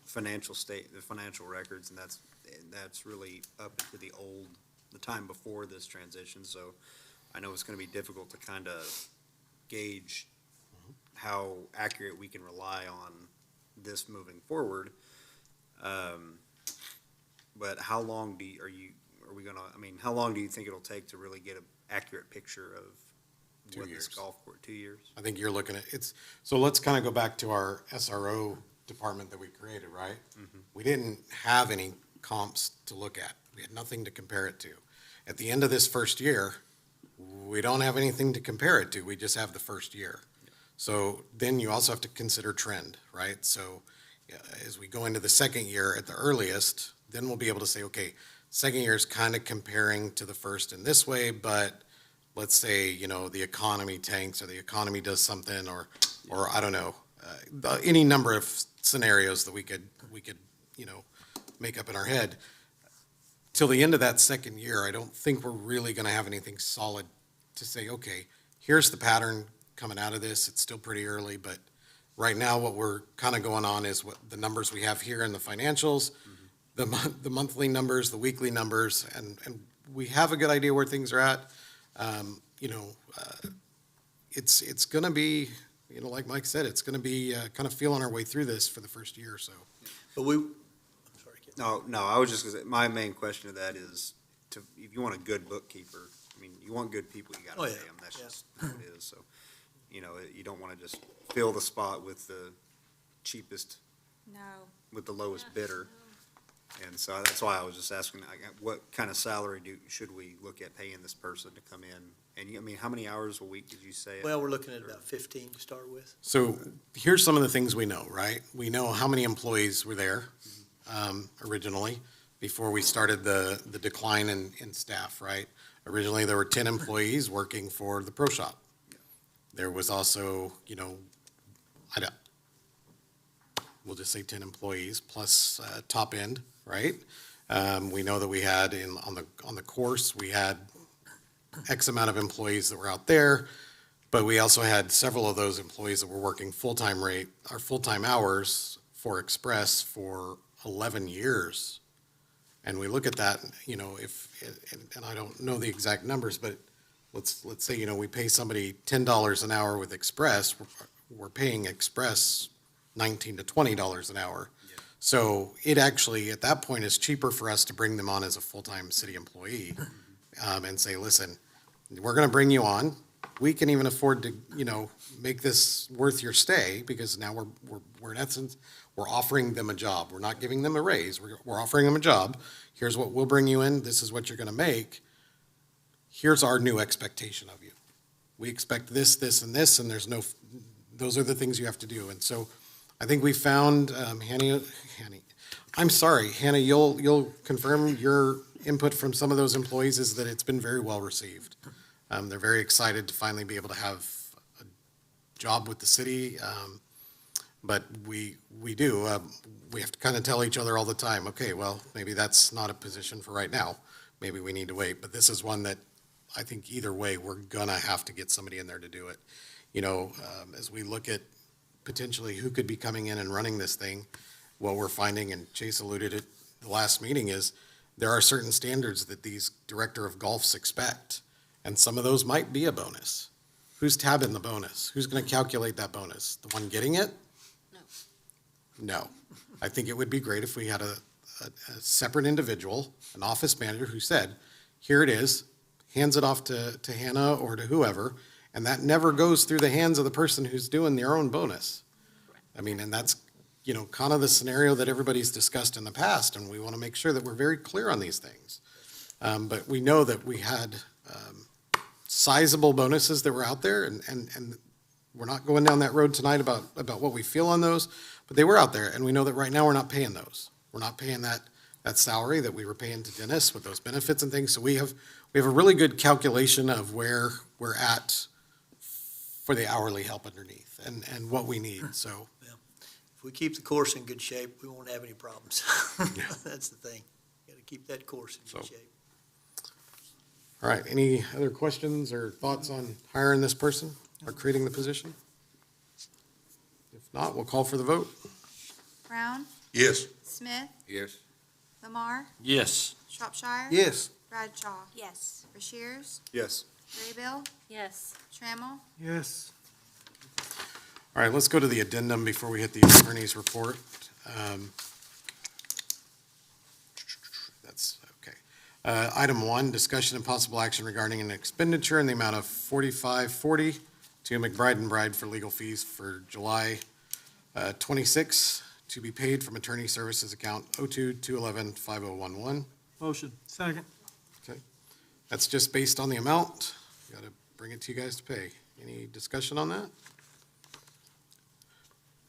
financial records, and that's really up to the time before this transition, so I know it's gonna be difficult to kind of gauge how accurate we can rely on this moving forward. But how long how long do you think it'll take to really get an accurate picture of
2
what,
years.
this golf court, 2 years?
I think you're looking at, so let's kind of go back to our SRO department that we created, right? We didn't have any comps to look at. We had nothing to compare it to. At the end of this first year, we don't have anything to compare it to. We just have the first year. So then you also have to consider trend, right? So as we go into the second year at the earliest, then we'll be able to say, okay, second year is kind of comparing to the first in this way, but let's say, the economy tanks or the economy does something or I don't know, any number of scenarios that we could, make up in our head. Till the end of that second year, I don't think we're really going to have anything solid to say, okay, here's the pattern coming out of this. It's still pretty early, but right now what we're kind of going on is what the numbers we have here in the financials, the monthly numbers, the weekly numbers, and we have a good idea where things are at. It's going to be, like Mike said, it's going to be kind of feeling our way through this for the first year or so.
But I'm sorry, Ken.
No, I was just gonna say, my main question to that is, if you want a good bookkeeper, I mean, you want good people, you
Oh,
gotta
yeah.
pay them, that's just how it is, so. You don't wanna just fill the spot with the cheapest,
No.
with the lowest bidder. And so that's why I was just asking, what kind of salary should we look at paying this person to come in? And how many hours a week did you say?
Well, we're looking at about 15 to start with.
So here's some of the things we know, right? We know how many employees were there originally, before we started the decline in staff, right? Originally, there were 10 employees working for the pro shop. There was also, we'll just say 10 employees plus top end, right? We know that we had on the course, we had X amount of employees that were out there, but we also had several of those employees that were working full-time hours for Express for 11 years. And we look at that, and I don't know the exact numbers, but let's say, we pay somebody $10 an hour with Express, we're paying Express $19 to $20 an hour. So it actually, at that point, is cheaper for us to bring them on as a full-time city employee, and say, listen, we're gonna bring you on. We can even afford to, make this worth your stay, because now we're in essence, we're offering them a job. We're not giving them a raise. We're offering them a job. Here's what we'll bring you in. This is what you're gonna make. Here's our new expectation of you. We expect this, this, and this, and those are the things you have to do. And so I think we found, Hannah, you'll confirm your input from some of those employees is that it's been very well received. They're very excited to finally be able to have a job with the city. But we have to kind of tell each other all the time, okay, well, maybe that's not a position for right now. Maybe we need to wait, but this is one that I think either way, we're gonna have to get somebody in there to do it. As we look at potentially who could be coming in and running this thing, what we're finding, and Chase alluded to it the last meeting, is there are certain standards that these director of golfs expect, and some of those might be a bonus. Who's tabbing the bonus? Who's gonna calculate that bonus? The one getting it? No. I think it would be great if we had a separate individual, an office manager who said, here it is, hands it off to Hannah or to whoever, and that never goes through the hands of the person who's doing their own bonus. And that's, kind of the scenario that everybody's discussed in the past, and we want to make sure that we're very clear on these things. But we know that we had sizable bonuses that were out there, and we're not going down that road tonight about what we feel on those, but they were out there, and we know that right now we're not paying those. We're not paying that salary that we were paying to Dennis with those benefits and things. So we have a really good calculation of where we're at for the hourly help underneath and what we need, so.
If we keep the course in good shape, we won't have any problems. That's the thing. Got to keep that course in good shape.
All right, any other questions or thoughts on hiring this person or creating the position? If not, we'll call for the vote.
Brown,
Yes.
Smith,
Yes.
Lamar,
Yes.
Shropshire.
Yes.
Bradshaw,
Yes.
Rushiers,
Yes.
Raybill,
Yes.
Trammell,
Yes.
All right, let's go to the addendum before we hit the attorney's report. That's, okay. Item 1, discussion and possible action regarding an expenditure in the amount of $45.40 to McBride and Bride for legal fees for July 26, to be paid from attorney services account 02-211-5011.
Motion. Second.
Okay. That's just based on the amount. Got to bring it to you guys to pay. Any discussion on that?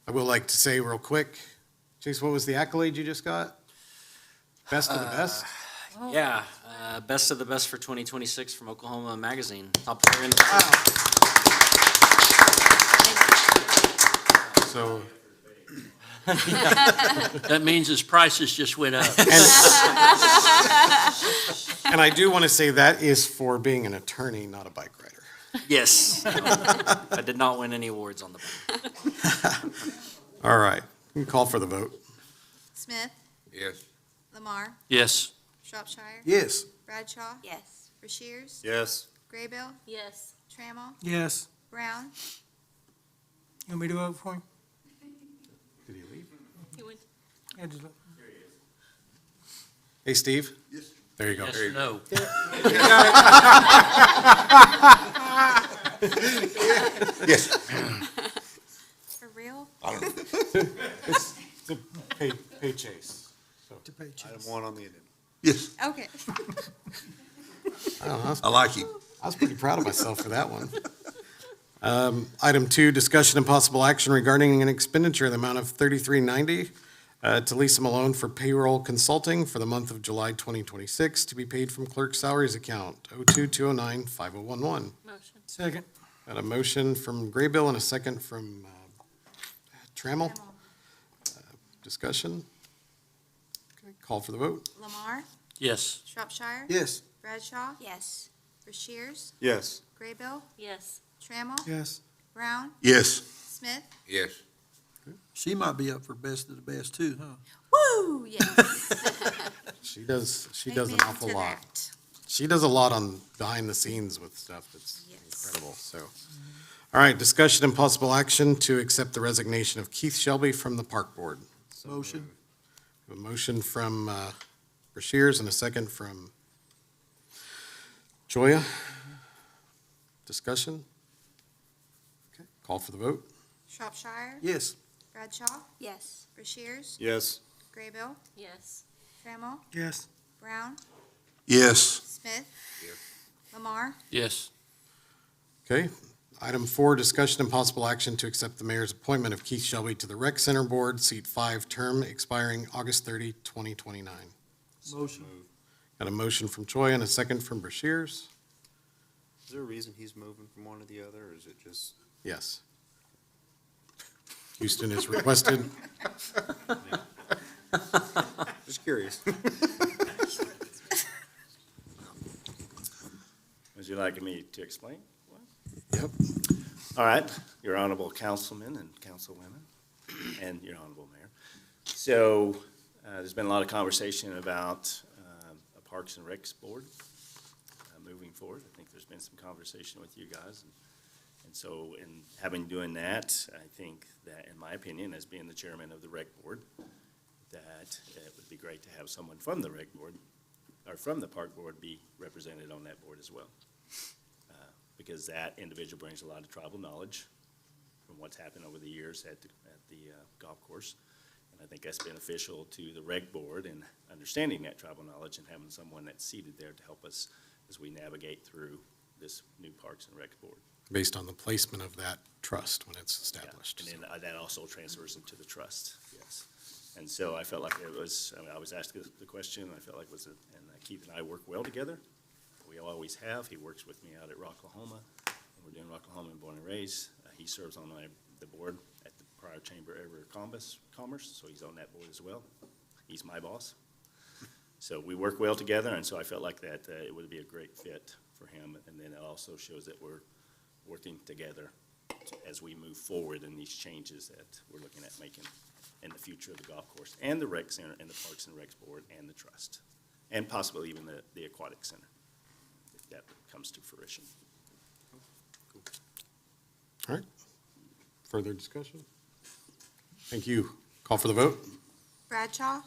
I will like to say real quick, Chase, what was the accolade you just got? Best of the best?
Yeah, best of the best for 2026 from Oklahoma Magazine. Top player in the
So,
That means his prices just went up.
and I do want to say that is for being an attorney, not a bike rider.
Yes. I did not win any awards on the bike.
All right, you can call for the vote.
Smith,
Yes.
Lamar,
Yes.
Shropshire,
Yes.
Bradshaw,
Yes.
Rushiers,
Yes.
Graybill,
Yes.
Trammell,
Yes.
Brown,
You want me to vote for him?
Did he leave?
He went.
Yeah, just-
Hey, Steve?
Yes.
There you go.
Yes or no?
Yes.
for real?
I don't know.
It's a pay chase.
To pay
Item
Chase.
1 on the agenda.
Yes.
Okay.
I don't know,
I like him.
I was pretty proud of myself for that one. Item 2, discussion and possible action regarding an expenditure in the amount of $33.90 to Lisa Malone for payroll consulting for the month of July 2026, to be paid from clerk's salaries account 02-209-5011.
Motion.
Second.
Got a motion from Graybill and a second from Trammell. Discussion? Okay, call for the vote.
Lamar,
Yes.
Shropshire,
Yes.
Bradshaw,
Yes.
Rushiers,
Yes.
Graybill,
Yes.
Trammell,
Yes.
Brown,
Yes.
Smith,
Yes.
She might be up for best of the best too, huh?
woo, yes.
She does an
Amen
awful
to
lot.
that.
She does a lot on behind the scenes with stuff that's
Yes.
incredible, so. All right, discussion and possible action to accept the resignation of Keith Shelby from the Park Board.
Motion.
A motion from Rushiers and a second from Joya. Discussion? Okay, call for the vote.
Shropshire,
Yes.
Bradshaw,
Yes.
Rushiers,
Yes.
Graybill,
Yes.
Trammell,
Yes.
Brown,
Yes.
Smith, Lamar,
Yes.
Okay, item 4, discussion and possible action to accept the mayor's appointment of Keith Shelby to the Rec Center Board, seat 5, term expiring August 30, 2029.
Motion.
Got a motion from Choi and a second from Brashears.
Is there a reason he's moving from one to the other, or is it just?
Yes. Houston is requested.
Just curious.
Would you like me to explain?
Yep.
All right, your honorable councilmen and councilwomen, and your honorable mayor. So, there's been a lot of conversation about a Parks and Recs board moving forward. I think there's been some conversation with you guys. And so, in having doing that, I think that, in my opinion, as being the chairman of the rec board, that it would be great to have someone from the rec board, or from the park board, be represented on that board as well. Because that individual brings a lot of tribal knowledge from what's happened over the years at the golf course. And I think that's beneficial to the rec board in understanding that tribal knowledge and having someone that's seated there to help us as we navigate through this new Parks and Rec board.
Based on the placement of that trust when it's established.
Yeah, and then that also transfers into the trust, yes. And so I felt like it was, I was asked the question, I felt like it was, and Keith and I work well together. We always have. He works with me out at Rocklahoma. We're doing Rocklahoma and born and raised. He serves on the board at the Pryor Chamber of Commerce, so he's on that board as well. He's my boss. So we work well together, and so I felt like that it would be a great fit for him. And then it also shows that we're working together as we move forward in these changes that we're looking at making in the future of the golf course and the rec center and the Parks and Recs board and the trust, and possibly even the aquatic center, if that comes to fruition.
All right. Further discussion? Thank you. Call for the vote?
Bradshaw,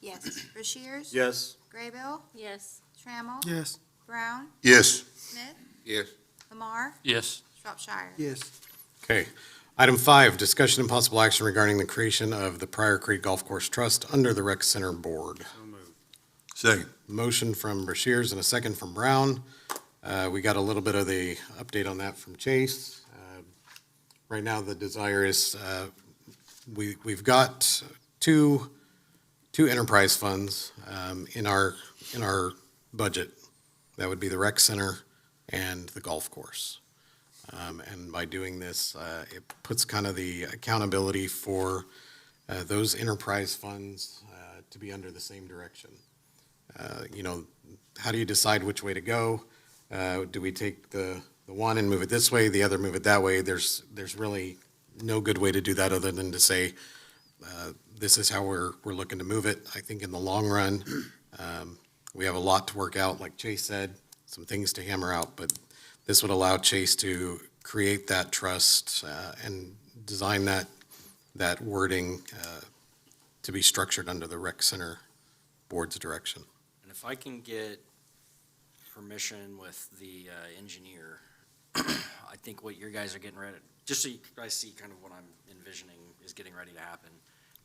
Yes.
Rushiers,
Yes.
Graybill,
Yes.
Trammell,
Yes.
Brown,
Yes.
Smith,
Yes.
Lamar,
Yes.
Shropshire.
Yes.
Okay. Item 5, discussion and possible action regarding the creation of the Pryor Creek Golf Course Trust under the Rec Center Board.
So moved.
Second.
Motion from Brashears and a second from Brown. We got a little bit of the update on that from Chase. Right now, the desire is, we've got two enterprise funds in our budget. That would be the rec center and the golf course. And by doing this, it puts kind of the accountability for those enterprise funds to be under the same direction. How do you decide which way to go? Do we take the one and move it this way, the other move it that way? There's really no good way to do that other than to say, this is how we're looking to move it. I think in the long run, we have a lot to work out, like Chase said, some things to hammer out, but this would allow Chase to create that trust and design that wording to be structured under the rec center board's direction.
And if I can get permission with the engineer, I think what you guys are getting ready, just so you guys see kind of what I'm envisioning is getting ready to happen.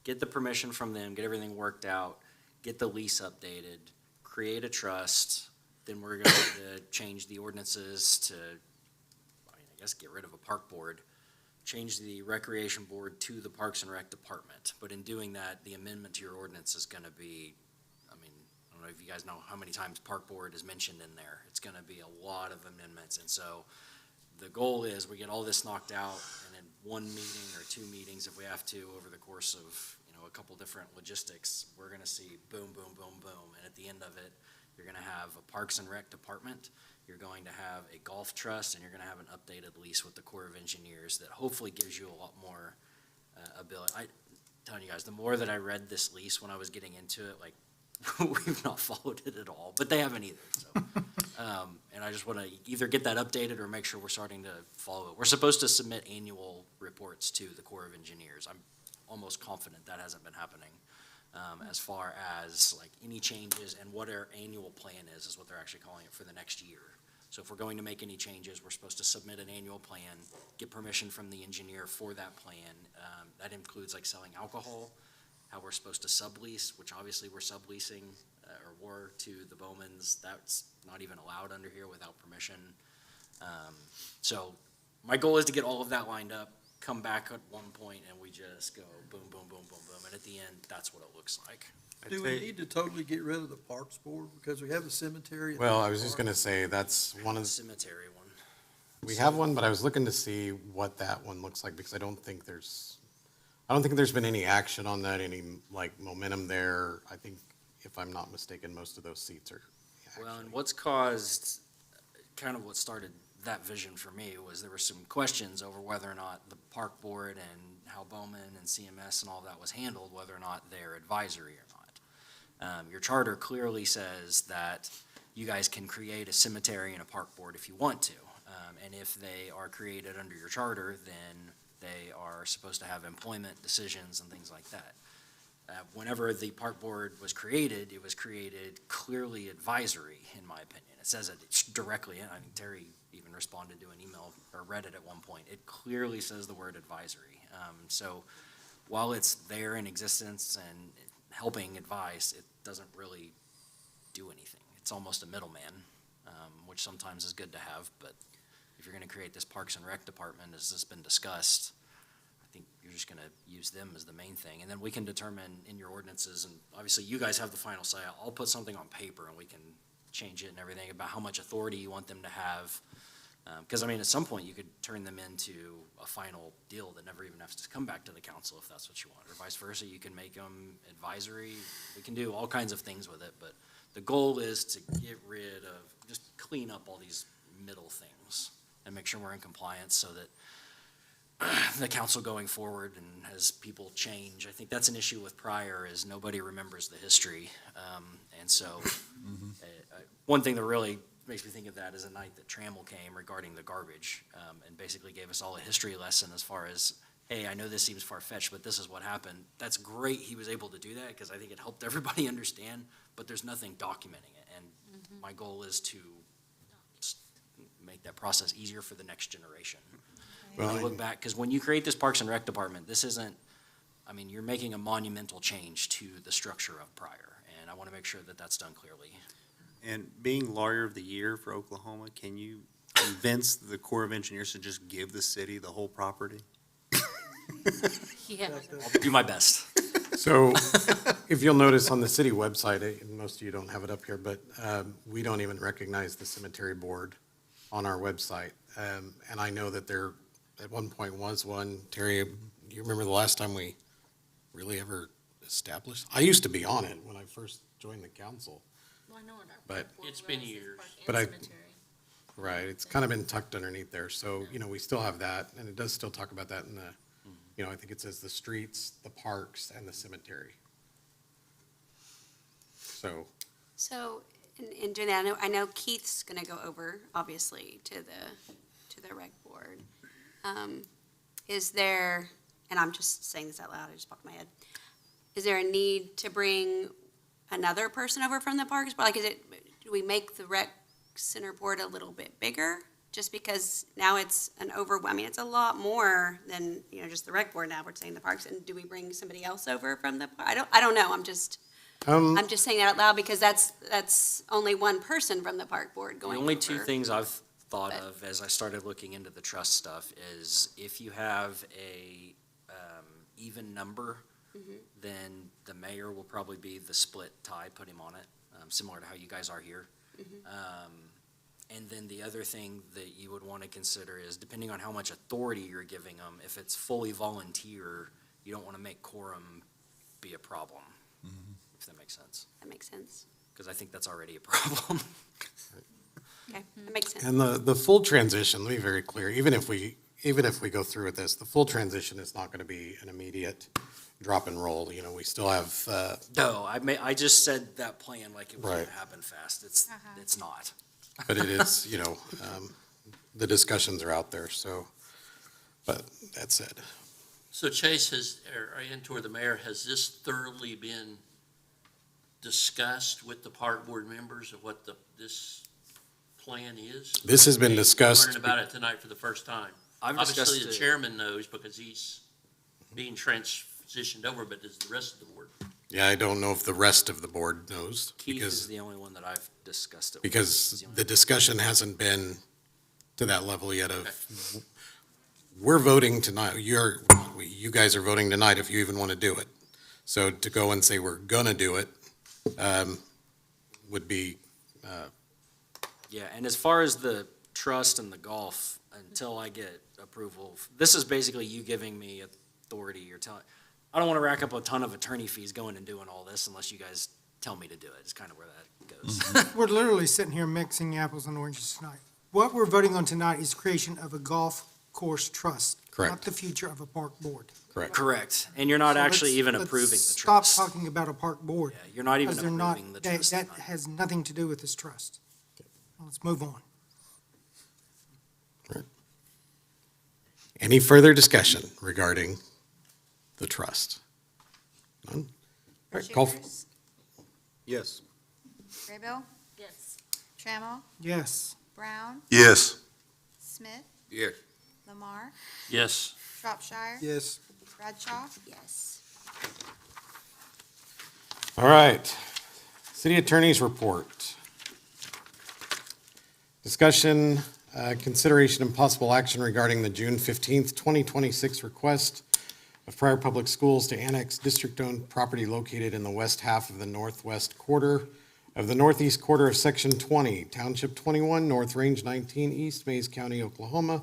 Get the permission from them, get everything worked out, get the lease updated, create a trust, then we're going to change the ordinances to, I guess, get rid of a park board, change the recreation board to the Parks and Rec department. But in doing that, the amendment to your ordinance is going to be, I don't know if you guys know how many times park board is mentioned in there. It's going to be a lot of amendments. And so the goal is we get all this knocked out, and in one meeting or two meetings, if we have to, over the course of, a couple different logistics, we're going to see boom, boom, boom, boom. And at the end of it, you're going to have a Parks and Rec department, you're going to have a golf trust, and you're going to have an updated lease with the Corps of Engineers that hopefully gives you a lot more ability. I'm telling you guys, the more that I read this lease when I was getting into it, like, we've not followed it at all, but they haven't either. So, and I just want to either get that updated or make sure we're starting to follow it. We're supposed to submit annual reports to the Corps of Engineers. I'm almost confident that hasn't been happening. As far as like any changes and what our annual plan is what they're actually calling it for the next year. So if we're going to make any changes, we're supposed to submit an annual plan, get permission from the engineer for that plan. That includes like selling alcohol, how we're supposed to sublease, which obviously we're subleasing or were to the Bowmans. That's not even allowed under here without permission. So my goal is to get all of that lined up, come back at one point, and we just go boom, boom, boom, boom, boom. And at the end, that's what it looks like.
Do we need to totally get rid of the Parks Board because we have a cemetery?
Well, I was just going to say, that's one of the,
Cemetery one.
we have one, but I was looking to see what that one looks like because I don't think there's been any action on that, any like momentum there. I think, if I'm not mistaken, most of those seats are actually.
Well, and what's caused, kind of what started that vision for me was there were some questions over whether or not the park board and how Bowman and CMS and all that was handled, whether or not they're advisory or not. Your charter clearly says that you guys can create a cemetery and a park board if you want to. And if they are created under your charter, then they are supposed to have employment decisions and things like that. Whenever the park board was created, it was created clearly advisory, in my opinion. It says it directly, and I think Terry even responded to an email or read it at one point. It clearly says the word advisory. So while it's there in existence and helping advice, it doesn't really do anything. It's almost a middleman, which sometimes is good to have, but if you're going to create this Parks and Rec department, as has been discussed, I think you're just going to use them as the main thing. And then we can determine in your ordinances, and obviously you guys have the final say. I'll put something on paper and we can change it and everything about how much authority you want them to have. Because, at some point you could turn them into a final deal that never even has to come back to the council if that's what you want. Or vice versa, you can make them advisory. We can do all kinds of things with it. But the goal is to get rid of, just clean up all these middle things and make sure we're in compliance so that the council going forward and as people change, I think that's an issue with Pryor is nobody remembers the history. And so one thing that really makes me think of that is a night that Trammell came regarding the garbage and basically gave us all a history lesson as far as, hey, I know this seems far-fetched, but this is what happened. That's great he was able to do that, because I think it helped everybody understand, but there's nothing documenting it. And my goal is to make that process easier for the next generation. When
Well,
you look back, because when you create this Parks and Rec department, this isn't, I mean, you're making a monumental change to the structure of Pryor, and I want to make sure that that's done clearly.
And being Lawyer of the Year for Oklahoma, can you convince the Corps of Engineers to just give the city the whole property?
Yeah.
I'll do my best.
So if you'll notice on the city website, and most of you don't have it up here, but we don't even recognize the cemetery board on our website. And I know that there at one point was one. Terry, you remember the last time we really ever established? I used to be on it when I first joined the council.
Well, I know what our
But-
board
It's been
runs is
years.
park and
But I-
cemetery.
Right, it's kind of been tucked underneath there, so, we still have that, and it does still talk about that in the, I think it says the streets, the parks, and the cemetery. So,
So, in doing that, I know Keith's gonna go over, obviously, to the rec board. Is there, and I'm just saying this out loud, I just popped in my head, is there a need to bring another person over from the parks? Like, do we make the rec center board a little bit bigger? Just because now it's it's a lot more than, just the rec board now, we're saying the parks, and do we bring somebody else over from the, I don't know, I'm just saying that out loud because that's only one person from the park board going
The
over.
only two things I've thought of as I started looking into the trust stuff is if you have a even number, then the mayor will probably be the split tie, put him on it, similar to how you guys are here. And then the other thing that you would want to consider is depending on how much authority you're giving them, if it's fully volunteer, you don't want to make quorum be a problem, if that makes sense.
That makes sense.
Because I think that's already a problem.
Okay, that makes sense.
and the full transition, let me be very clear, even if we go through with this, the full transition is not gonna be an immediate drop and roll, we still have,
No, I just said that plan like it was going to
Right.
happen fast. It's not.
but it is, the discussions are out there, so, but that said.
So Chase and toward the mayor, has this thoroughly been discussed with the park board members of what this plan is?
This has been discussed.
Learning about it tonight for the first time.
I've
Obviously,
discussed
the
it.
chairman knows because he's being transitioned over, but does the rest of the board?
Yeah, I don't know if the rest of the board knows,
Keith is
because,
the only one that I've discussed it with.
because
He's only
the
one.
discussion hasn't been to that level yet of, we're voting tonight, you guys are voting tonight if you even want to do it. So to go and say we're gonna do it, would be,
Yeah, and as far as the trust and the golf, until I get approval, this is basically you giving me authority. You're telling, I don't want to rack up a ton of attorney fees going and doing all this unless you guys tell me to do it. It's kind of where that goes.
We're literally sitting here mixing apples and oranges tonight. What we're voting on tonight is creation of a golf course trust.
Correct.
Not the future of a park board.
correct.
Correct, and you're not
So
actually
let's-
even
let's
approving the
Stop
trust.
talking about a park board.
Yeah, you're not even
Because they're not,
approving the
that,
trust.
that
tonight.
has nothing to do with this trust. Let's move on.
Any further discussion regarding the trust? None? All right, call,
Chambers,
Yes.
Graybill,
Yes.
Trammell,
Yes.
Brown,
Yes.
Smith,
Yes.
Lamar,
Yes.
Shropshire,
Yes.
Bradshaw,
Yes.
all right. City Attorney's Report. Discussion, consideration and possible action regarding the June 15th, 2026 request of Pryor Public Schools to annex district-owned property located in the west half of the northwest quarter of the northeast quarter of Section 20, Township 21, North Range 19, East Mays County, Oklahoma,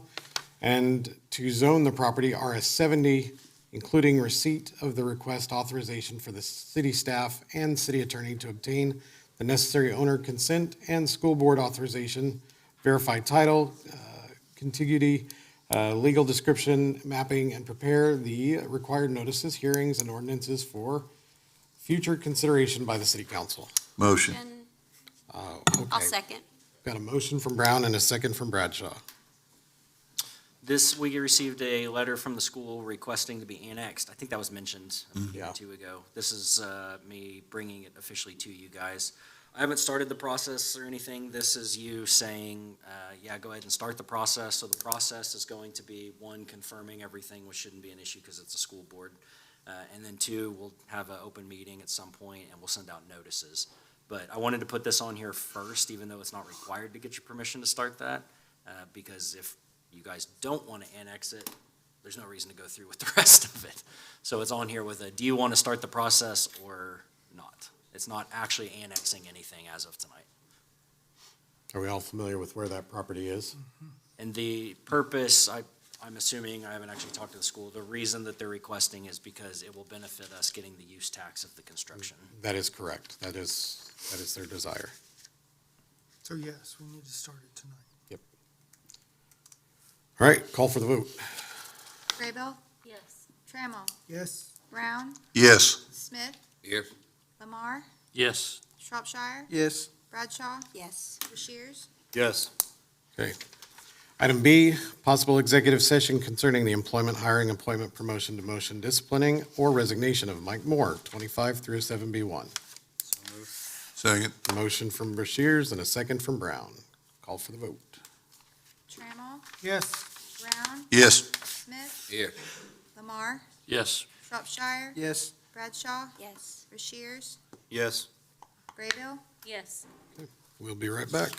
and to zone the property RS 70, including receipt of the request authorization for the city staff and city attorney to obtain the necessary owner consent and school board authorization, verify title, contiguity, legal description, mapping, and prepare the required notices, hearings, and ordinances for future consideration by the city council.
Motion.
I'll
Okay,
second.
got a motion from Brown and a second from Bradshaw.
we received a letter from the school requesting to be annexed. I think that was mentioned a meeting or two ago. This is me bringing it officially to you guys. I haven't started the process or anything. This is you saying, yeah, go ahead and start the process. So the process is going to be, one, confirming everything, which shouldn't be an issue because it's a school board. And then two, we'll have an open meeting at some point and we'll send out notices. But I wanted to put this on here first, even though it's not required to get your permission to start that, because if you guys don't want to annex it, there's no reason to go through with the rest of it. So it's on here with a, do you want to start the process or not? It's not actually annexing anything as of tonight.
Are we all familiar with where that property is?
And the purpose, I'm assuming, I haven't actually talked to the school, the reason that they're requesting is because it will benefit us getting the use tax of the construction.
That is correct. That is their desire.
So yes, we need to start it tonight.
All right, call for the vote.
Graybill,
Yes.
Trammell,
Yes.
Brown,
Yes.
Smith,
Yes.
Lamar,
Yes.
Shropshire,
Yes.
Bradshaw,
Yes.
Rushiers.
Yes.
Okay. Item B, possible executive session concerning the employment, hiring, appointment, promotion, demotion, disciplining, or resignation of Mike Moore, 25 through 7B1.
Second.
A motion from Rushiers and a second from Brown. Call for the vote.
Trammell,
Yes.
Brown,
Yes.
Smith,
Yes.
Lamar,
Yes.
Shropshire,
Yes.
Bradshaw,
Yes.
Rushiers,
Yes.
Graybill.
Yes.
We'll be right back.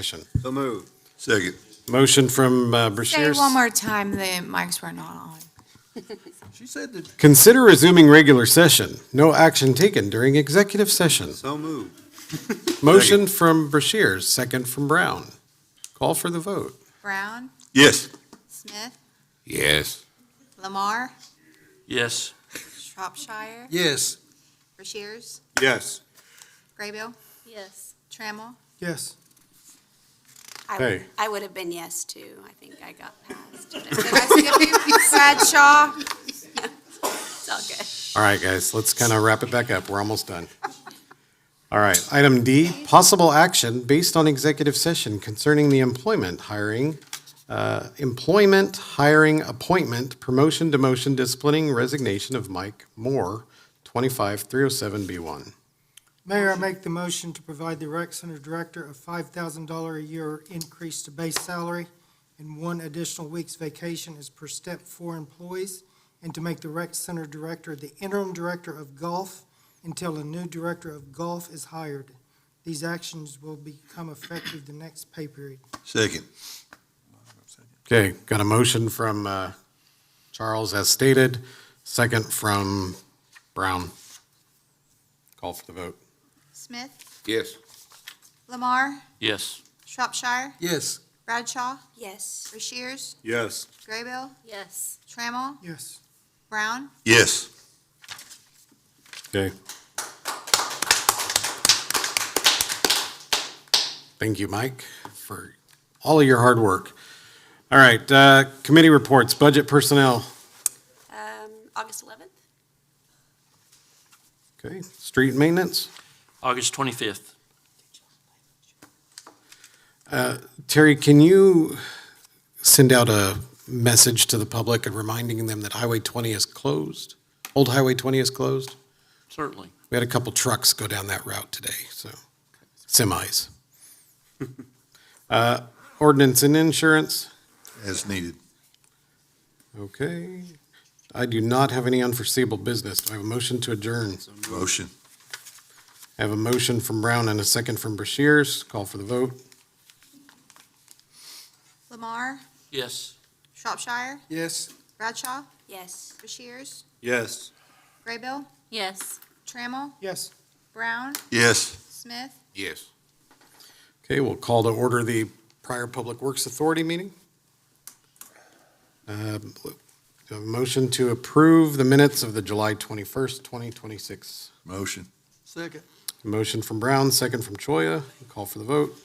session.
So moved.
Second.
Motion from
Say
Brashears.
one more time, the mics were not on.
She said that.
Consider resuming regular session. No action taken during executive session.
So moved.
Motion from Brashears, second from Brown. Call for the vote.
Brown,
Yes.
Smith,
Yes.
Lamar,
Yes.
Shropshire,
Yes.
Rushiers,
Yes.
Graybill,
Yes.
Trammell,
Yes.
Okay.
I would have been yes too. I think I got passed.
did I skip you, Bradshaw?
It's all good.
All right, guys, let's kind of wrap it back up. We're almost done. All right, item D, possible action based on executive session concerning the employment, hiring, appointment, promotion, demotion, disciplining, resignation of Mike Moore, 25307B1.
Mayor, I make the motion to provide the rec center director a $5,000 a year increase to base salary and 1 additional week's vacation as per step 4 employees, and to make the rec center director the interim director of golf until a new director of golf is hired. These actions will become effective the next pay period.
Second.
Okay, got a motion from Charles as stated, second from Brown. Call for the vote.
Smith,
Yes.
Lamar,
Yes.
Shropshire,
Yes.
Bradshaw,
Yes.
Rushiers,
Yes.
Graybill,
Yes.
Trammell,
Yes.
Brown,
Yes.
Okay. Thank you, Mike, for all of your hard work. All right, committee reports, budget personnel.
August 11th?
Okay, street maintenance.
August 25th.
Terry, can you send out a message to the public and reminding them that Highway 20 is closed? Old Highway 20 is closed?
Certainly.
We had a couple trucks go down that route today, so, semis. Ordinance and insurance.
As needed.
Okay. I do not have any unforeseeable business. Do I have a motion to adjourn?
Motion.
I have a motion from Brown and a second from Brashears. Call for the vote.
Lamar,
Yes.
Shropshire,
Yes.
Bradshaw,
Yes.
Rushiers,
Yes.
Graybill,
Yes.
Trammell,
Yes.
Brown,
Yes.
Smith,
Yes.
Okay, we'll call to order the Pryor Public Works Authority meeting. A motion to approve the minutes of the July 21st, 2026.
Motion.
Second.
Motion from Brown, second from Choya. Call for the vote.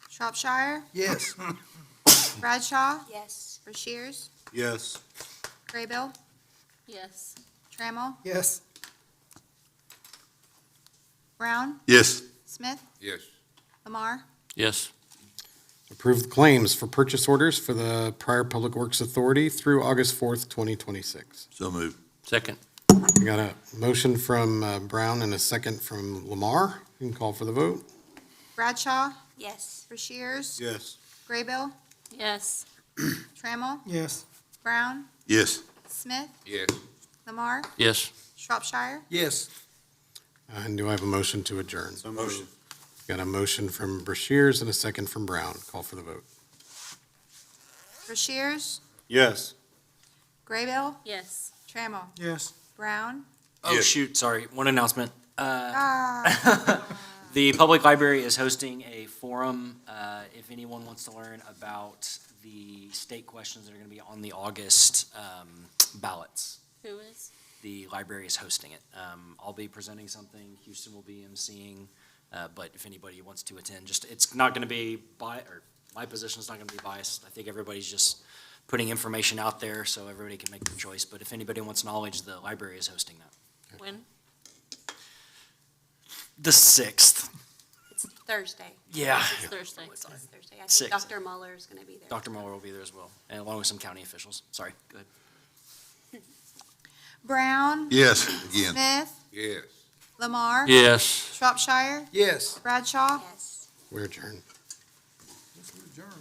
Shropshire,
Yes.
Bradshaw,
Yes.
Rushiers,
Yes.
Graybill,
Yes.
Trammell,
Yes.
Brown,
Yes.
Smith,
Yes.
Lamar,
Yes.
Approve the claims for purchase orders for the Pryor Public Works Authority through August 4th, 2026.
So moved.
Second.
We got a motion from Brown and a second from Lamar. You can call for the vote.
Bradshaw,
Yes.
Rushiers,
Yes.
Graybill,
Yes.
Trammell,
Yes.
Brown,
Yes.
Smith,
Yes.
Lamar,
Yes.
Shropshire,
Yes.
And do I have a motion to adjourn?
So moved.
Got a motion from Brashears and a second from Brown. Call for the vote.
Rushiers,
Yes.
Graybill,
Yes.
Trammell,
Yes.
Brown,
Oh,
Yes.
shoot, sorry, one announcement.
ah,
The public library is hosting a forum, if anyone wants to learn about the state questions that are gonna be on the August, ballots.
Who is?
The library is hosting it. I'll be presenting something, Houston will be emceeing, but if anybody wants to attend, it's not gonna be my position's not gonna be biased. I think everybody's just putting information out there so everybody can make their choice, but if anybody wants knowledge, the library is hosting that.
When?
The 6th.
It's Thursday.
Yeah.
It's Thursday.
It's Thursday. I
Six.
think Dr. Mueller is going to be there.
Dr. Mueller will be there as well, and along with some county officials. Sorry, go ahead.
Brown,
Yes. Again.
Smith,
Yes.
Lamar,
Yes.
Shropshire,
Yes.
Bradshaw,
Yes.
We're adjourned.